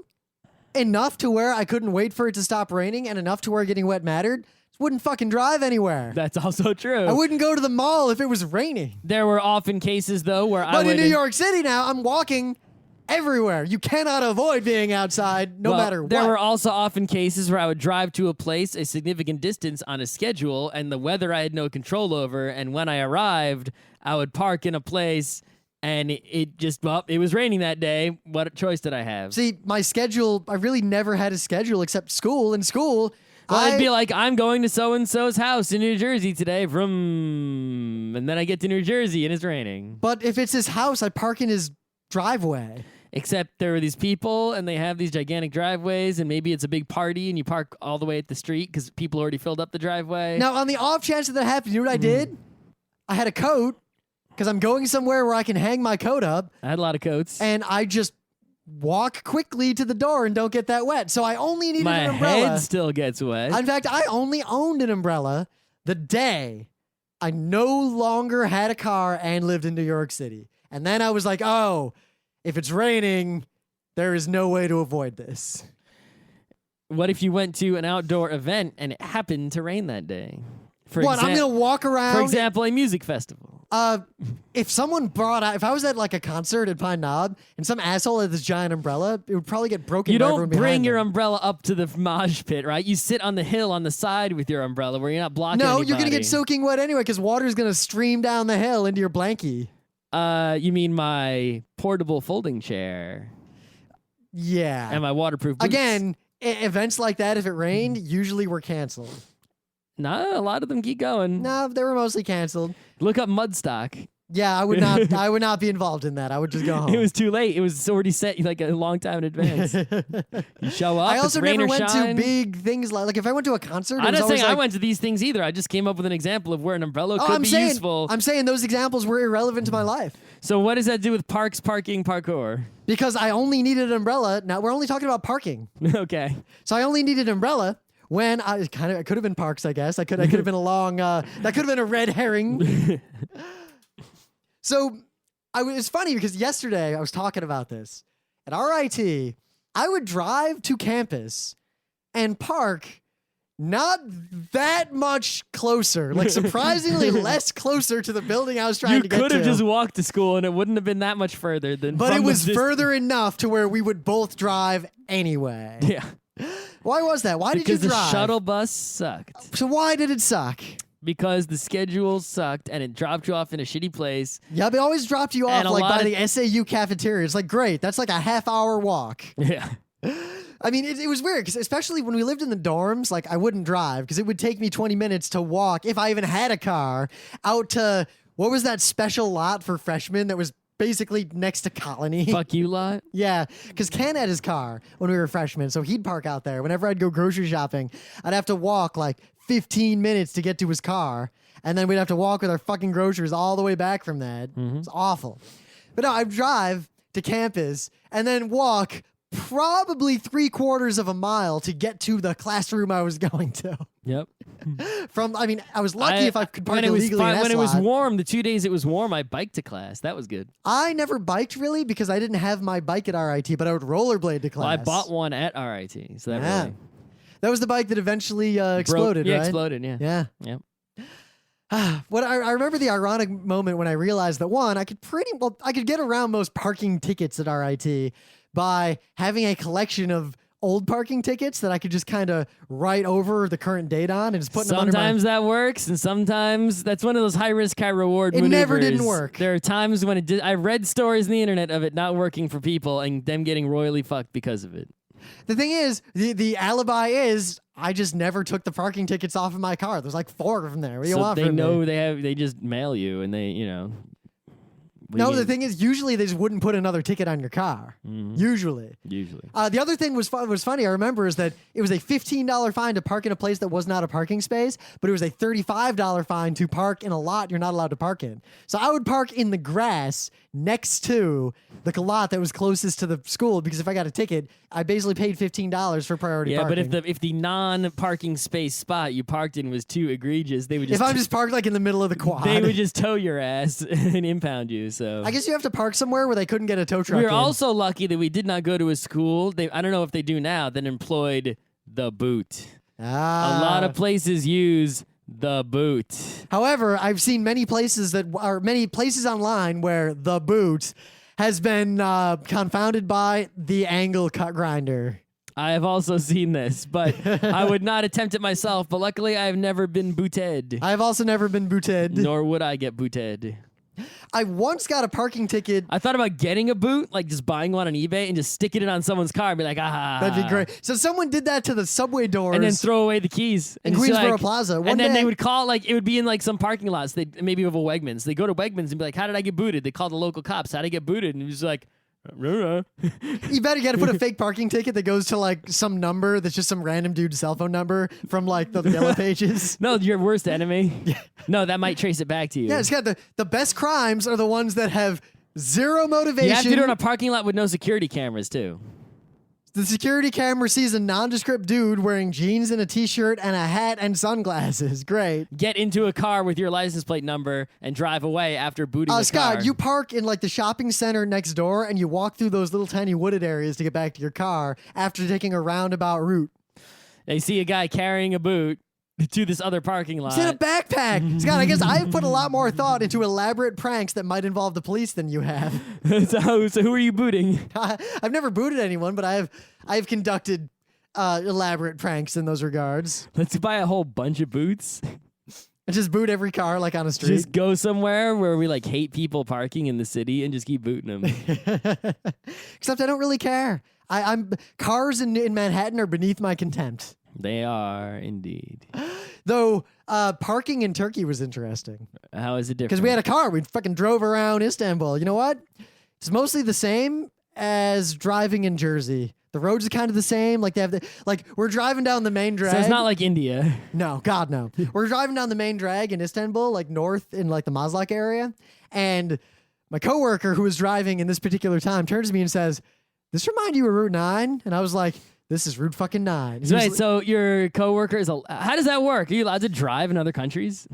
enough to where I couldn't wait for it to stop raining and enough to where getting wet mattered, wouldn't fucking drive anywhere. That's also true. I wouldn't go to the mall if it was raining. There were often cases, though, where But in New York City now, I'm walking everywhere. You cannot avoid being outside no matter what. There were also often cases where I would drive to a place a significant distance on a schedule, and the weather I had no control over, and when I arrived, I would park in a place, and it was raining that day. What choice did I have? See, my schedule, I really never had a schedule except school. In school, well, I'd be like, I'm going to so-and-so's house in New Jersey today, and then I get to New Jersey and it's raining. But if it's his house, I park in his driveway. Except there are these people and they have these gigantic driveways, and maybe it's a big party and you park all the way at the street because people already filled up the driveway. Now, on the off chance that happened, you know what I did? I had a coat because I'm going somewhere where I can hang my coat up. I had a lot of coats. And I just walk quickly to the door and don't get that wet. So I only needed an umbrella. My head still gets wet. In fact, I only owned an umbrella the day I no longer had a car and lived in New York City. And then I was like, oh, if it's raining, there is no way to avoid this. What if you went to an outdoor event and it happened to rain that day? I'm going to walk around? For example, a music festival. If someone brought out, if I was at like a concert at Pine Knob and some asshole had this giant umbrella, it would probably get broken. You by don't everyone bring behind your them. umbrella up to the mosh pit, right? You sit on the hill on the side with your umbrella where you're not blocking No, anybody. you're going to get soaking wet anyway because water's going to stream down the hill into your blankie. You mean my portable folding chair? Yeah. And my waterproof boots. Again, events like that, if it rained, usually were canceled. No, a lot of them keep going. No, they were mostly canceled. Look up Mudstock. Yeah, I would not. I would not be involved in that. I would just go home. It was too late. It was already set like a long time in advance. You show up. I also it's rain never or went shine. to big things like if I went to a concert. I'm not saying I like, went to these things either. I just came up with an example of where an umbrella could I'm be saying, useful. I'm saying those examples were irrelevant to my life. So what does that do with parking, parkour? Because I only needed an umbrella. Now we're only talking about parking. Okay. So I only needed an umbrella when I could have been parks. I guess I could have been a long. That could have been a red herring. So it's funny because yesterday I was talking about this. At RIT, I would drive to campus and park not that much closer, like surprisingly less closer to the building I was trying to get to. You could have just walked to school and it wouldn't have been that much further than. But it was further enough to where we would both drive anyway. Yeah. Why was that? Why did you drive? Because the shuttle bus sucked. So why did it suck? Because the schedule sucked and it dropped you off in a shitty place. Yeah, but it always dropped you off like by the SAU cafeteria. It's like, great, that's like a half-hour walk. Yeah. I mean, it was weird because especially when we lived in the dorms, like I wouldn't drive because it would take me 20 minutes to walk, if I even had a car, out to, what was that special lot for freshmen that was basically next to Colony? Fuck you lot? Yeah, because Ken had his car when we were freshmen, so he'd park out there. Whenever I'd go grocery shopping, I'd have to walk like 15 minutes to get to his car, and then we'd have to walk with our fucking groceries all the way back from that. It's awful. But no, I'd drive to campus and then walk probably 3/4 of a mile to get to the classroom I was going to. Yep. I was lucky if I could park illegally in when it was slot. warm, the 2 days it was warm, I biked to class. That was good. I never biked really because I didn't have my bike at RIT, but I would rollerblade to class. Well, I bought one at RIT, so that really... That was the bike that eventually exploded, right? Exploded, yeah. Yeah. Yep. I remember the ironic moment when I realized that one, I could get around most parking tickets at RIT by having a collection of old parking tickets that I could just kind of write over the current date on and just put them under my... Sometimes that works, and sometimes that's one of those high risk, high reward It maneuvers. never didn't work. There are times when it did. I read stories on the internet of it not working for people and them getting royally fucked because of it. The thing is, the alibi is I just never took the parking tickets off of my car. There's like 4 of them there. What do you want they from know me? they just mail you and they, No, the thing is, usually they just wouldn't put another ticket on your car. Usually. The other thing was funny, I remember, is that it was a $15 fine to park in a place that was not a parking space, but it was a $35 fine to park in a lot you're not allowed to park in. So I would park in the grass next to the lot that was closest to the school, because if I got a ticket, I basically paid $15 for priority parking. Yeah, but if the non-parking space spot you parked in was too egregious, they would just... If I'm just parked like in the middle of the quad. They would just tow your ass and impound you, so... I guess you have to park somewhere where they couldn't get a tow truck We were in. also lucky that we did not go to a school, I don't know if they do now, that employed the boot. A lot of places use the boot. However, I've seen many places online where the boot has been confounded by the angle cut grinder. I have also seen this, but I would not attempt it myself, but luckily I have never been booted. I have also never been booted. Nor would I get booted. I once got a parking ticket. I thought about getting a boot, like just buying one on eBay and just sticking it on someone's car and be like, ah. That'd be great. So someone did that to the subway doors. And then throw away the keys. In And just Queensboro like- Plaza. And then they would call, like, it would be in like some parking lots. They maybe of a Wegmans. They go to Wegmans and be like, how did I get booted? They call the local cops. How did I get booted? And he was like, You better get to put a fake parking ticket that goes to like some number that's just some random dude's cell phone number from like the Yellow Pages. no, your worst enemy. No, that might trace it back to you. Yeah, it's got the best crimes are the ones that have zero motivation. You have to do it in a parking lot with no security cameras, too. The security camera sees a nondescript dude wearing jeans and a t-shirt and a hat and sunglasses. Great. Get into a car with your license plate number and drive away after booting the Scott, car. you park in like the shopping center next door and you walk through those little tiny wooded areas to get back to your car after taking a roundabout route. They see a guy carrying a boot to this other parking lot. It's in a backpack. Scott, I guess I've put a lot more thought into elaborate pranks that might involve the police than you have. So who are you booting? I've never booted anyone, but I've conducted elaborate pranks in those regards. Let's buy a whole bunch of boots. I just boot every car like on a street. Just go somewhere where we like hate people parking in the city and just keep booting them. Except I don't really care. I'm cars in Manhattan are beneath my contempt. They are indeed. Though parking in Turkey was interesting. How is it different? Because we had a car. We fucking drove around Istanbul. You know what? It's mostly the same as driving in Jersey. The roads are kind of the same. Like they have we're driving down the main drag. So it's not like India. No, God, no. We're driving down the main drag in Istanbul, like north in like the Maslak area. And my coworker who was driving in this particular time turns to me and says, "This remind you of Route 9?" And I was like, "This is Route fucking 9." Right, so your coworker is how does that work? Are you allowed to drive in other countries?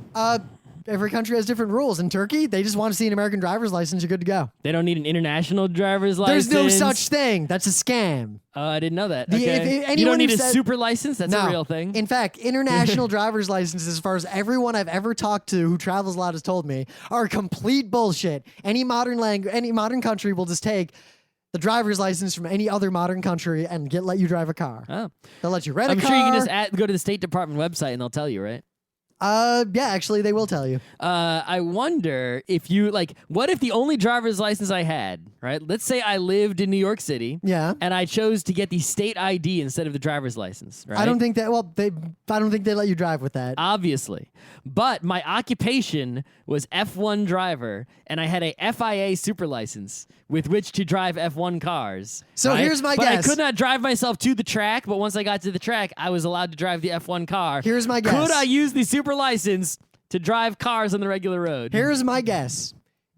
Every country has different rules. In Turkey, they just want to see an American driver's license. You're good to go. They don't need an international driver's license? There's no such thing. That's a scam. Oh, I didn't know that. If Okay. You don't need a said- super license? That's No. a real thing? In fact, international driver's licenses, as far as everyone I've ever talked to who travels a lot has told me, are complete bullshit. Any modern country will just take the driver's license from any other modern country and let you drive a car. Oh. They'll let you rent a I'm car. sure you can just go to the State Department website and they'll tell you, right? Yeah, actually, they will tell you. I wonder if you, what if the only driver's license I had, right? Let's say I lived in New York City. Yeah. And I chose to get the state ID instead of the driver's license, right? I don't think they let you drive with that. Obviously. But my occupation was F1 driver, and I had a FIA super license with which to drive F1 cars. So right? here's my But guess. I could not drive myself to the track, but once I got to the track, I was allowed to drive the F1 car. Here's my guess. Could I use the super license to drive cars on the regular road? Here's my guess.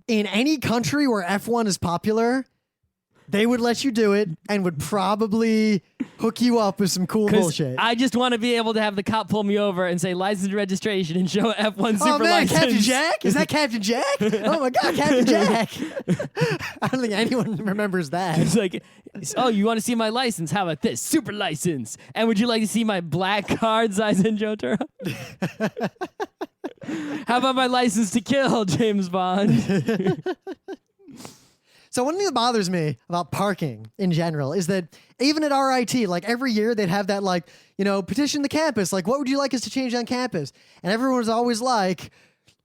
In any country where F1 is popular, they would let you do it and would probably hook you up with some cool bullshit. I just want to be able to have the cop pull me over and say license and registration and show F1 super Oh man, license. Captain Jack? Is that Captain Jack? Oh my God, Captain Jack! I don't think anyone remembers that. It's like, oh, you want to see my license? How about this? Super license. And would you like to see my black card, Zaizen Jotaro? How about my license to kill, James Bond? So one thing that bothers me about parking in general is that even at RIT, like every year they'd have that petition the campus. Like, what would you like us to change on campus? And everyone was always like,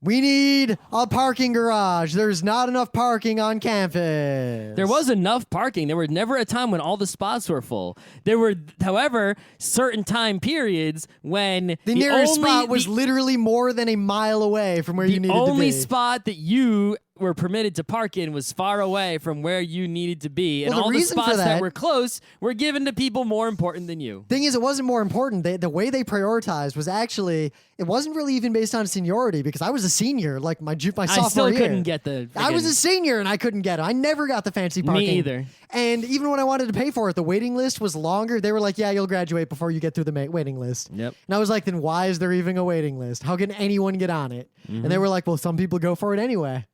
we need a parking garage. There's not enough parking on campus. There was enough parking. There was never a time when all the spots were full. There were, however, certain time periods when the nearest spot was literally more than a mile away from where you needed to be. The only spot that you were permitted to park in was far away from where you needed to be, and Well, the all the reason for spots that that- were close were given to people more important than you. Thing is, it wasn't more important. The way they prioritized was actually, it wasn't really even based on seniority because I was a senior, like my sophomore year. I still couldn't get the. I was a friggin- senior and I couldn't get it. I never got the fancy parking. Me either. And even when I wanted to pay for it, the waiting list was longer. They were like, yeah, you'll graduate before you get through the waiting list. Yep. And I was like, then why is there even a waiting list? How can anyone get on it? And they Mm-hmm. were like, well, some people go for it anyway.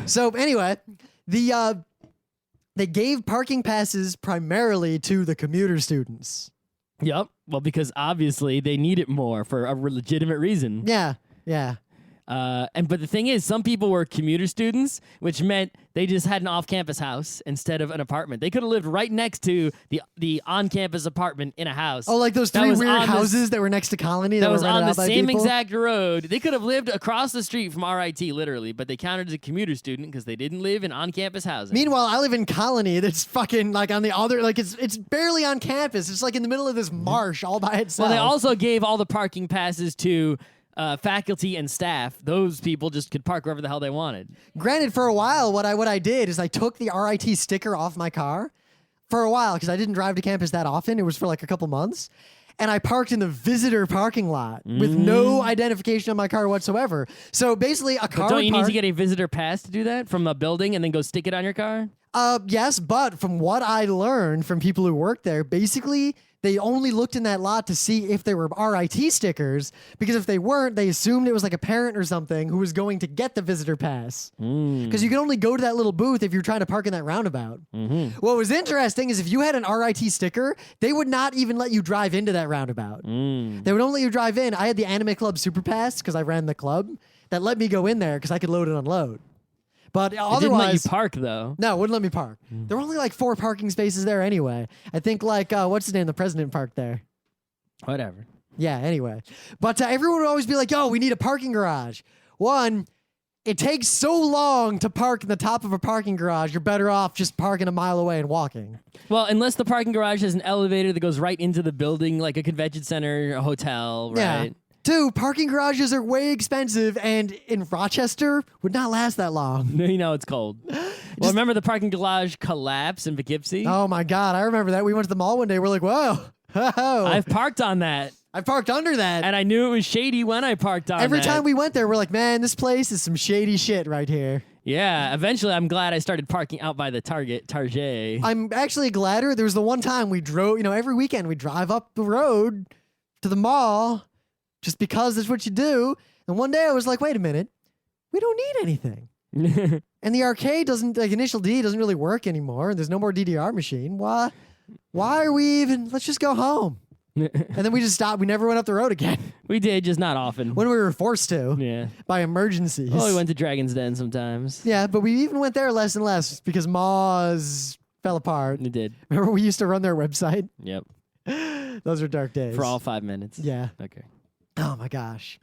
So anyway, they gave parking passes primarily to the commuter students. Yep. Well, because obviously they need it more for a legitimate reason. Yeah, yeah. But the thing is, some people were commuter students, which meant they just had an off-campus house instead of an apartment. They could have lived right next to the on-campus apartment in a house. Oh, like those That three was weird on the- houses that were next to Colony that were was on rented the out by same people? exact road. They could have lived across the street from RIT, literally, but they counted as a commuter student because they didn't live in on-campus housing. Meanwhile, I live in Colony that's fucking like on the other, like it's barely on campus. It's like in the middle of this marsh all by itself. Well, they also gave all the parking passes to faculty and staff. Those people just could park wherever the hell they wanted. Granted, for a while, what I did is I took the RIT sticker off my car for a while because I didn't drive to campus that often. It was for like a couple months. And I parked in the visitor parking lot with no identification on my car whatsoever. So basically, a car. Don't you need to parked- get a visitor pass to do that from a building and then go stick it on your car? Yes, but from what I learned from people who work there, basically they only looked in that lot to see if there were RIT stickers, because if they weren't, they assumed it was like a parent or something who was going to get the visitor pass. Because you can only go to that little booth if you're trying to park in that roundabout. What was interesting is if you had an RIT sticker, they would not even let you drive into that roundabout. They would only let you drive in. I had the Anime Club Super Pass because I ran the club that let me go in there because I could load and unload. But It otherwise, didn't let you park, though. no, it wouldn't let me park. There were only like 4 parking spaces there anyway. I think like, what's his name? The president parked there. Whatever. Yeah, anyway. But everyone would always be like, yo, we need a parking garage. One, it takes so long to park in the top of a parking garage, you're better off just parking a mile away and walking. Well, unless the parking garage has an elevator that goes right into the building, like a convention center, a hotel, right? Yeah. 2, parking garages are way expensive and in Rochester would not last that long. You know it's cold. Well, remember the parking garage collapse in Poughkeepsie? Oh my God, I remember that. We went to the mall one day. We're like, whoa. I've parked on that, I parked under that. and I knew it was shady when I parked on Every that. time we went there, we're like, man, this place is some shady shit right here. Yeah, eventually I'm glad I started parking out by the Target. I'm actually gladder. There was the one time we drove, every weekend we drive up the road to the mall just because that's what you do. And one day I was like, wait a minute, we don't need anything. And the arcade doesn't, like Initial D doesn't really work anymore. There's no more DDR machine. Why are we even, let's just go home. And then we just stopped. We never went up the road again We did, just not often. when we were forced to Yeah. by emergencies. Oh, we went to Dragon's Den sometimes. Yeah, but we even went there less and less because Moz fell apart. We did. Remember we used to run their website? Yep. Those are dark days. For all 5 minutes. Yeah. Okay. Oh my gosh.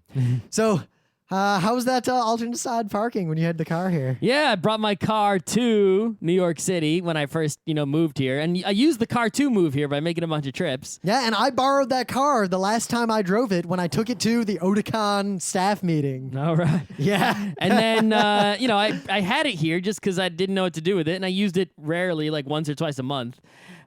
So, how was that alternate side parking when you had the car here? Yeah, I brought my car to New York City when I first, moved here. And I used the car to move here by making a bunch of trips. Yeah, and I borrowed that car the last time I drove it when I took it to the Otakon staff meeting. All right. Yeah. And then, I had it here just because I didn't know what to do with it. And I used it rarely, like once or twice a month.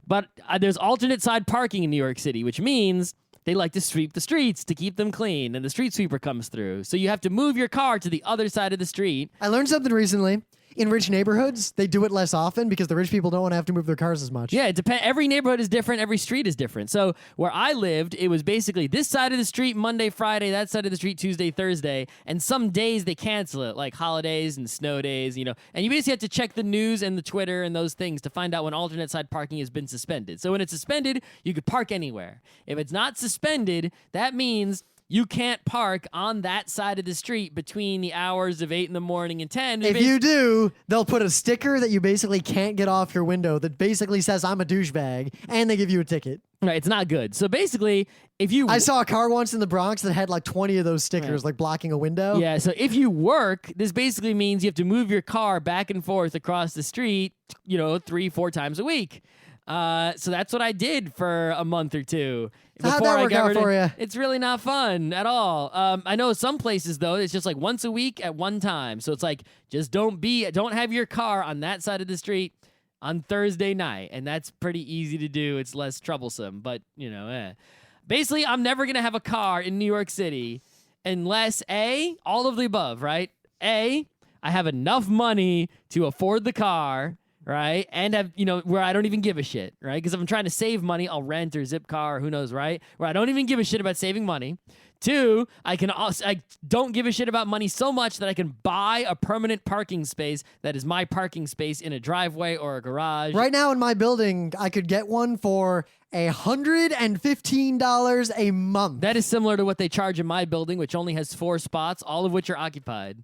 But there's alternate side parking in New York City, which means they like to sweep the streets to keep them clean, and the street sweeper comes through. So you have to move your car to the other side of the street. I learned something recently. In rich neighborhoods, they do it less often because the rich people don't want to have to move their cars as much. Yeah, it depends. Every neighborhood is different. Every street is different. So where I lived, it was basically this side of the street Monday, Friday, that side of the street Tuesday, Thursday, and some days they cancel it, like holidays and snow days, And you basically have to check the news and the Twitter and those things to find out when alternate side parking has been suspended. So when it's suspended, you could park anywhere. If it's not suspended, that means you can't park on that side of the street between the hours of 8 in the morning and 10. If you do, they'll put a sticker that you basically can't get off your window that basically says, I'm a douchebag, and they give you a ticket. Right, it's not good. So basically, if you... I saw a car once in the Bronx that had like 20 of those stickers, like blocking a window. Yeah, so if you work, this basically means you have to move your car back and forth across the street, 3-4 times a week. So that's what I did for a month or two. So how'd that work out for you? It's really not fun at all. I know some places though, it's just like once a week at one time. So it's like just don't have your car on that side of the street on Thursday night, and that's pretty easy to do. It's less troublesome, but basically, I'm never gonna have a car in New York City unless all of the above, right? I have enough money to afford the car. Right? And have, where I don't even give a shit, right? Because if I'm trying to save money, I'll rent or zip car or who knows, right? Where I don't even give a shit about saving money. 2, I don't give a shit about money so much that I can buy a permanent parking space that is my parking space in a driveway or a garage. Right now in my building, I could get one for $115 a month. That is similar to what they charge in my building, which only has 4 spots, all of which are occupied.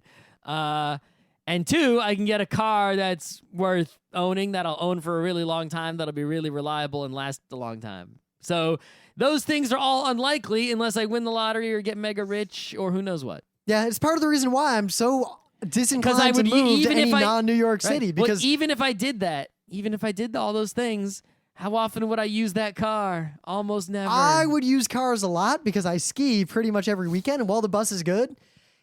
And 2, I can get a car that's worth owning, that I'll own for a really long time, that'll be really reliable and last a long time. So those things are all unlikely unless I win the lottery or get mega rich or who knows what. Yeah, it's part of the reason why I'm so disinclined to move to any non-New York City. Because even if I did that, even if I did all those things, how often would I use that car? Almost never. I would use cars a lot because I ski pretty much every weekend, and while the bus is good,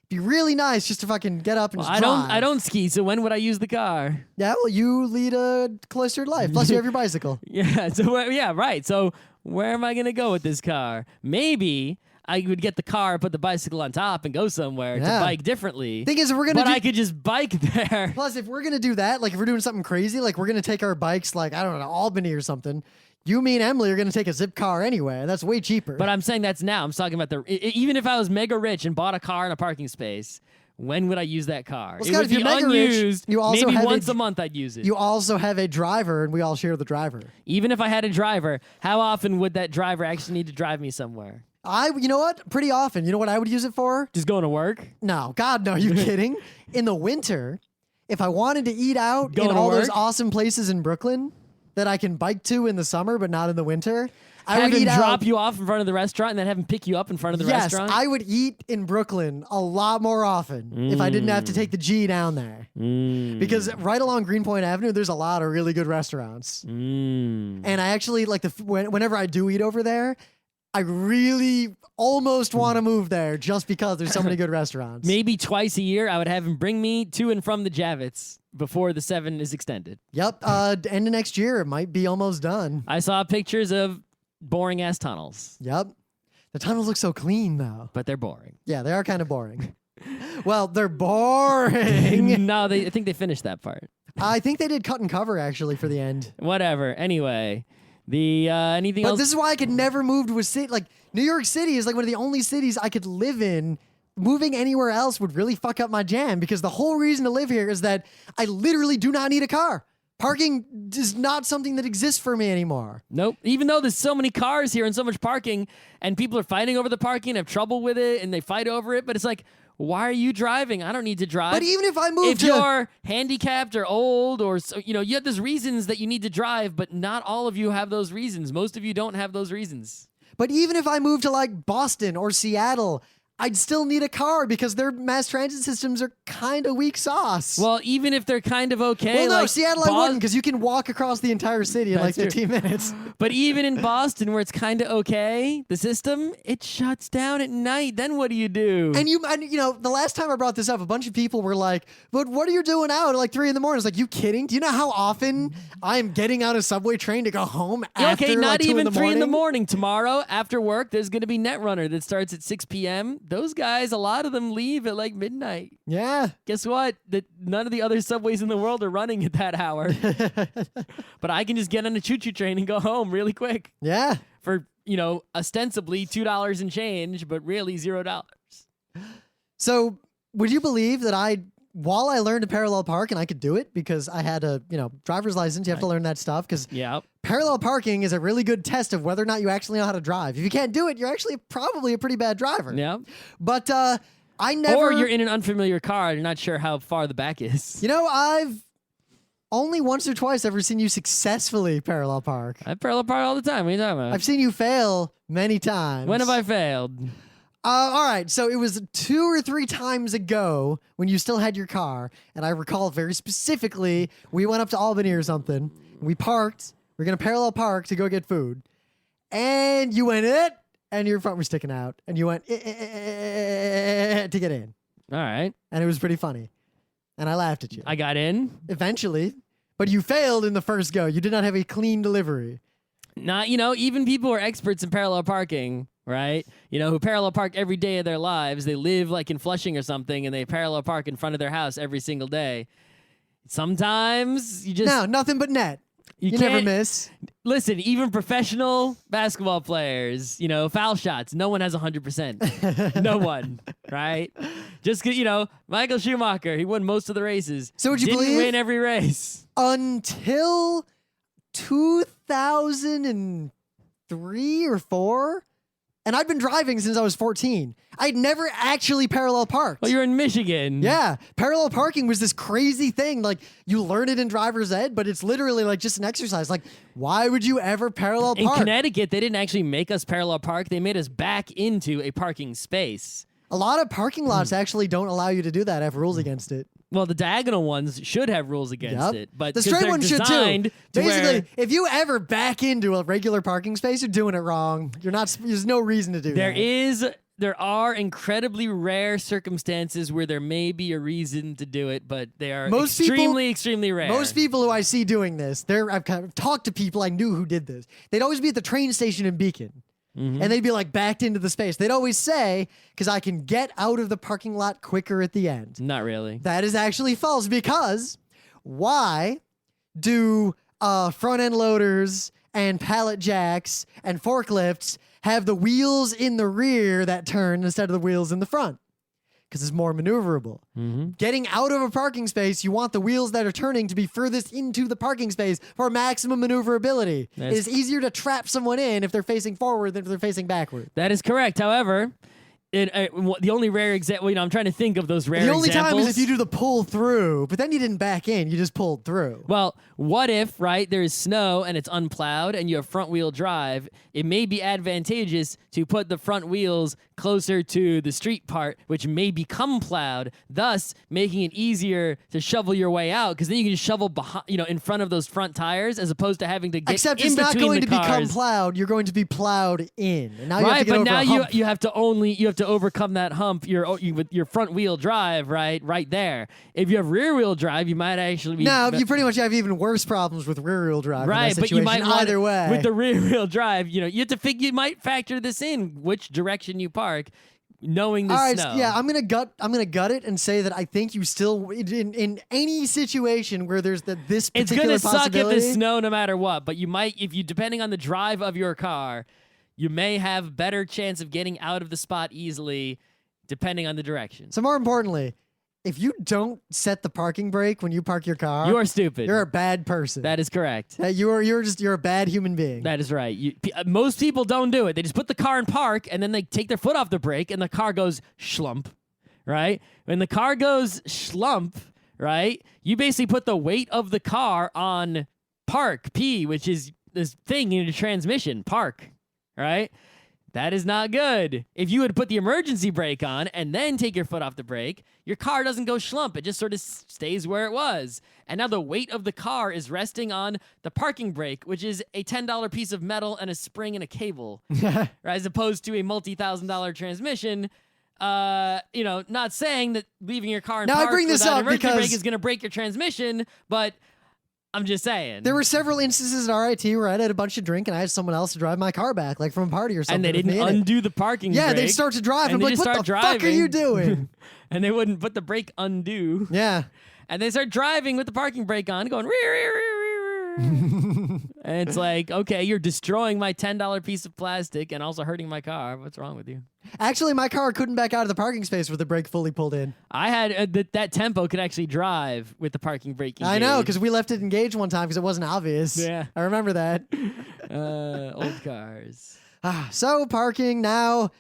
be really nice just to fucking get up and just drive. I don't ski, so when would I use the car? Yeah, well, you lead a cloistered life. Plus, you have your bicycle. Yeah, right. So where am I going to go with this car? Maybe I would get the car, put the bicycle on top, and go somewhere to bike differently. Thing is, if we're gonna I could just bike there. Plus, if we're going to do that, like if we're doing something crazy, like we're going to take our bikes, like, I don't know, Albany or something, you, me, and Emily are going to take a zip car anyway. That's way cheaper. But I'm saying that's now. I'm talking about even if I was mega rich and bought a car in a parking space, when would I use that car? Well, it Scott, would if you're be mega unused. rich, you also maybe have once a month I'd use it. You also have a driver, and we all share the driver. Even if I had a driver, how often would that driver actually need to drive me somewhere? You know what? Pretty often. You know what I would use it for? Just going to work? No. God, no. Are you kidding? In the winter, if I wanted to eat out in all those awesome places in Brooklyn that I can bike to in the summer but not in the winter, I would eat drop you off in front of the restaurant and then have him pick you up in front of the restaurant? Yes, I would eat in Brooklyn a lot more often if I didn't have to take the G down there. Because right along Greenpoint Avenue, there's a lot of really good restaurants. And I actually, like, whenever I do eat over there, I really almost want to move there just because there's so many good restaurants. Maybe twice a year, I would have him bring me to and from the Javits before the 7 is extended. Yep. End of next year, it might be almost done. I saw pictures of boring-ass tunnels. Yep. The tunnels look so clean, though. But they're boring. Yeah, they are kind of boring. Well, they're boring. No, I think they finished that part. I think they did cut and cover, actually, for the end. Whatever. Anyway, anything else? But this is why I could never move to a city. Like, New York City is like one of the only cities I could live in. Moving anywhere else would really fuck up my jam because the whole reason to live here is that I literally do not need a car. Parking is not something that exists for me anymore. Nope. Even though there's so many cars here and so much parking and people are fighting over the parking and have trouble with it and they fight over it, but it's like, why are you driving? I don't need to drive. But even if I move if you're handicapped or old or, you have those reasons that you need to drive, but not all of you have those reasons. Most of you don't have those reasons. But even if I move to like Boston or Seattle, I'd still need a car because their mass transit systems are kind of weak sauce. Well, even if they're kind of okay. Well, no, Seattle I wouldn't because you can walk across the entire city in like 15 minutes. But even in Boston where it's kind of okay, the system, it shuts down at night. Then what do you do? And the last time I brought this up, a bunch of people were like, but what are you doing out at like 3 a.m? It's like, you kidding? Do you know how often I am getting on a subway train to go home after okay, not like, 2 even 3 in the morning. Tomorrow after work, there's going to be Netrunner that starts at 6 p.m. Those guys, a lot of them leave at like midnight. Yeah. Guess what? None of the other subways in the world are running at that hour. But I can just get on a choo-choo train and go home really quick. Yeah. For, ostensibly $2 and change, but really $0. So would you believe that while I learned to parallel park, and I could do it because I had a, driver's license, you have to learn that stuff because parallel parking is a really good test of whether or not you actually know how to drive. If you can't do it, you're actually probably a pretty bad driver. Yeah. But I never... Or you're in an unfamiliar car and you're not sure how far the back is. I've only once or twice ever seen you successfully parallel park. I parallel park all the time. What are you talking about? I've seen you fail many times. When have I failed? All right, so it was 2 or 3 times ago when you still had your car, and I recall very specifically, we went up to Albany or something, we parked, We're going to parallel park to go get food. And you went it, and your front was sticking out. And you went to get in. All right. And it was pretty funny. And I laughed at you. I got in. Eventually. But you failed in the first go. You did not have a clean delivery. Not, even people who are experts in parallel parking, right? Who parallel park every day of their lives. They live like in Flushing or something, and they parallel park in front of their house every single day. Sometimes you just... No, nothing but net. You can't never miss. Listen, even professional basketball players, foul shots, no one has 100%. No one, right? Just, Michael Schumacher, he won most of the races. So would you Didn't believe? win every race. Until 2003 or 4, and I'd been driving since I was 14. I'd never actually parallel parked. Well, you're in Michigan. Yeah, parallel parking was this crazy thing. Like, you learn it in driver's ed, but it's literally like just an exercise. Like, why would you ever parallel park? In Connecticut, they didn't actually make us parallel park. They made us back into a parking space. A lot of parking lots actually don't allow you to do that. Have rules against it. Well, the diagonal ones should have rules against it, but the straight ones should too. To Basically, if you ever back into a regular parking space, you're doing it wrong. You're not. There's no reason to do that. There are incredibly rare circumstances where there may be a reason to do it, but they are extremely rare. Most people who I see doing this, I've kind of talked to people I knew who did this. They'd always be at the train station in Beacon. And they'd be like backed into the space. They'd always say, because I can get out of the parking lot quicker at the end. Not really. That is actually false, because why do front end loaders and pallet jacks and forklifts have the wheels in the rear that turn instead of the wheels in the front? Because it's more maneuverable. Getting out of a parking space, you want the wheels that are turning to be furthest into the parking space for maximum maneuverability. It is easier to trap someone in if they're facing forward than if they're facing backward. That is correct. However, the only rare example, I'm trying to think of those rare examples. The only examples. time is if you do the pull through, but then you didn't back in, you just pulled through. Well, what if, right, there is snow and it's unplowed and you have front wheel drive? It may be advantageous to put the front wheels closer to the street part, which may become plowed, thus making it easier to shovel your way out, because then you can just shovel behind, in front of those front tires, as opposed to having to get Except in it's not between going the to become cars. plowed. You're going to be plowed in, and now you have to get but over now a hump. you have to overcome that hump. With your front wheel drive, right there. If you have rear wheel drive, you might actually be. No, you pretty much have even worse problems with rear wheel drive. Right, but you might either way. With the rear wheel drive, you have to you might factor this in, which direction you park, knowing the snow. All right, yeah, I'm gonna gut it and say that I think you still, in any situation where there's this particular it's gonna suck if possibility. it's snow no matter what. But you might, depending on the drive of your car, you may have better chance of getting out of the spot easily, depending on the direction. So more importantly, if you don't set the parking brake when you park your car, you are stupid. You're a bad person. That is correct. You're a bad human being. That is right. Most people don't do it. They just put the car in park and then they take their foot off the brake and the car goes schlump, right? When the car goes schlump, right, you basically put the weight of the car on park, P, which is this thing in the transmission, park, right? That is not good. If you would put the emergency brake on and then take your foot off the brake, your car doesn't go schlump. It just sort of stays where it was. And now the weight of the car is resting on the parking brake, which is a $10 piece of metal and a spring and a cable, right, as opposed to a multi-$1,000 transmission. Not saying that leaving your car in now, park I bring this without up an emergency because brake is going to break your transmission, but I'm just saying. There were several instances at RIT where I had a bunch of drink and I had someone else to drive my car back, like from a party or something. And they didn't undo the parking brake. Yeah, they'd start to drive. And I'm like, what the fuck are you doing? And they wouldn't put the brake undo. Yeah. And they start driving with the parking brake on, going, rear, rear, rear, rear. And it's like, okay, you're destroying my $10 piece of plastic and also hurting my car. What's wrong with you? Actually, my car couldn't back out of the parking space with the brake fully pulled in. I had that Tempo could actually drive with the parking brake engaged. I know, because we left it engaged one time because it wasn't obvious. Yeah. I remember that. Old cars. So parking now.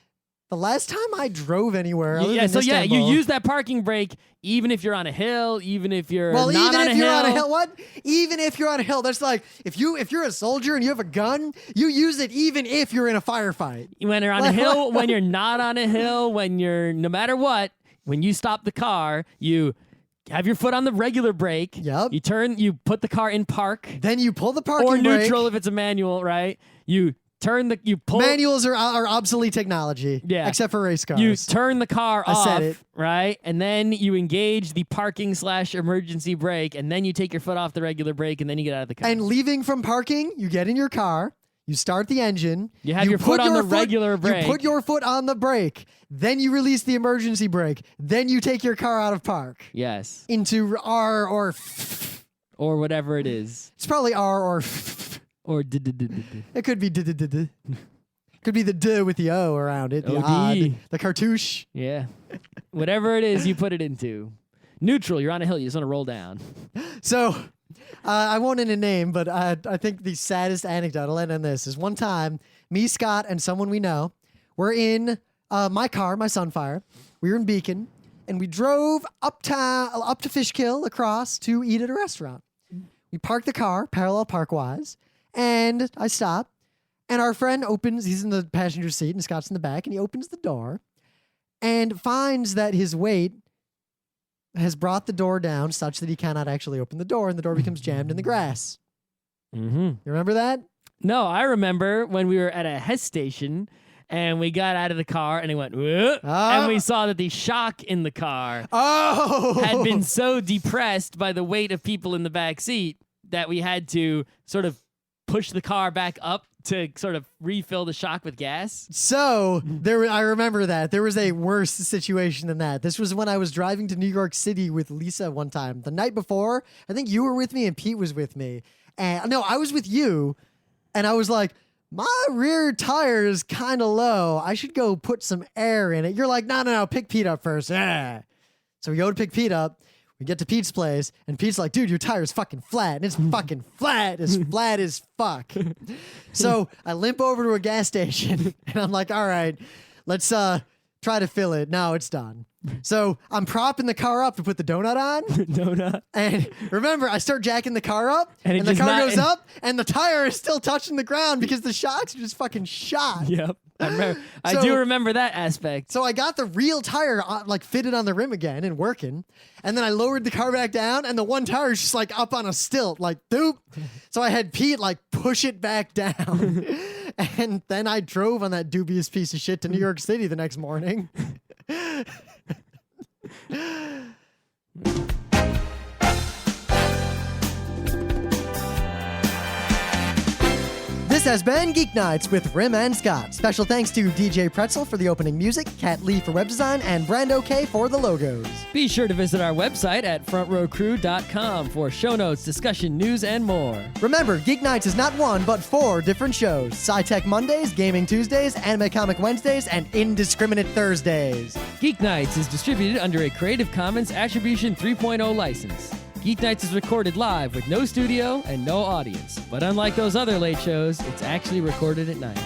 The last time I drove anywhere, other than Istanbul, you use that parking brake even if you're on a hill, even if you're not even on if a you're hill. on a hill. What? Even if you're on a hill, that's like if you're a soldier and you have a gun, you use it even if you're in a firefight. When you're on a hill, when you're not on a hill, when you're no matter what, when you stop the car, you have your foot on the regular brake. Yep. You put the car in park. Then you pull the parking or brake. neutral if it's a manual, right? You pull. Manuals are obsolete technology. Yeah. Except for race cars. You turn the car off, said it. right? And then you engage the parking/emergency brake, and then you take your foot off the regular brake, and then you get out of the car. And leaving from parking, you get in your car, you start the engine. You have your foot on the regular brake. You put your foot on the brake. Then you release the emergency brake. Then you take your car out of park. Yes. Into R or or whatever it is. It's probably R or Or It could be Could be the D with the O around it. The OD. odd, the cartouche. Yeah. Whatever it is, you put it into. Neutral, you're on a hill. You just want to roll down. So, I won't name a name, but I think the saddest anecdote, I'll end on this, is one time, me, Scott, and someone we know were in my car, my Sunfire. We were in Beacon, and we drove up to Fishkill across to eat at a restaurant. We parked the car, parallel park-wise, and I stop, and our friend opens, he's in the passenger seat, and Scott's in the back, and he opens the door and finds that his weight has brought the door down such that he cannot actually open the door, and the door becomes jammed in the grass. Mm-hmm. You remember that? No, I remember when we were at a Hess station, and we got out of the car, and it went, and we saw that the shock in the car had been so depressed by the weight of people in the back seat that we had to sort of push the car back up to sort of refill the shock with gas. So I remember that. There was a worse situation than that. This was when I was driving to New York City with Lisa one time. The night before, I think you were with me and Pete was with me. And no, I was with you, and I was like, my rear tire is kind of low. I should go put some air in it. You're like, no, pick Pete up first. Yeah. So we go to pick Pete up. We get to Pete's place, and Pete's like, dude, your tire is fucking flat. And it's fucking flat as fuck. So I limp over to a gas station, and I'm like, all right, let's try to fill it. No, it's done. So I'm propping the car up to put the donut on. Donut. And remember, I start jacking the car up, and the car goes up, and the tire is still touching the ground because the shocks are just fucking shot. Yep. I do remember that aspect. So I got the real tire fitted on the rim again and working, and then I lowered the car back down, and the one tire is just like up on a stilt, like doop. So I had Pete like push it back down, and then I drove on that dubious piece of shit to New York City the next morning. This has been Geek Nights with Rim and Scott. Special thanks to DJ Pretzel for the opening music, Kat Lee for web design, and Brando K for the logos. Be sure to visit our website at frontrowcrew.com for show notes, discussion, news, and more. Remember, Geek Nights is not one, but 4 different shows. Sci-Tech Mondays, Gaming Tuesdays, Anime Comic Wednesdays, and Indiscriminate Thursdays. Geeknights is distributed under a Creative Commons Attribution 3.0 license. Geeknights is recorded live with no studio and no audience. But unlike those other late shows, it's actually recorded at night.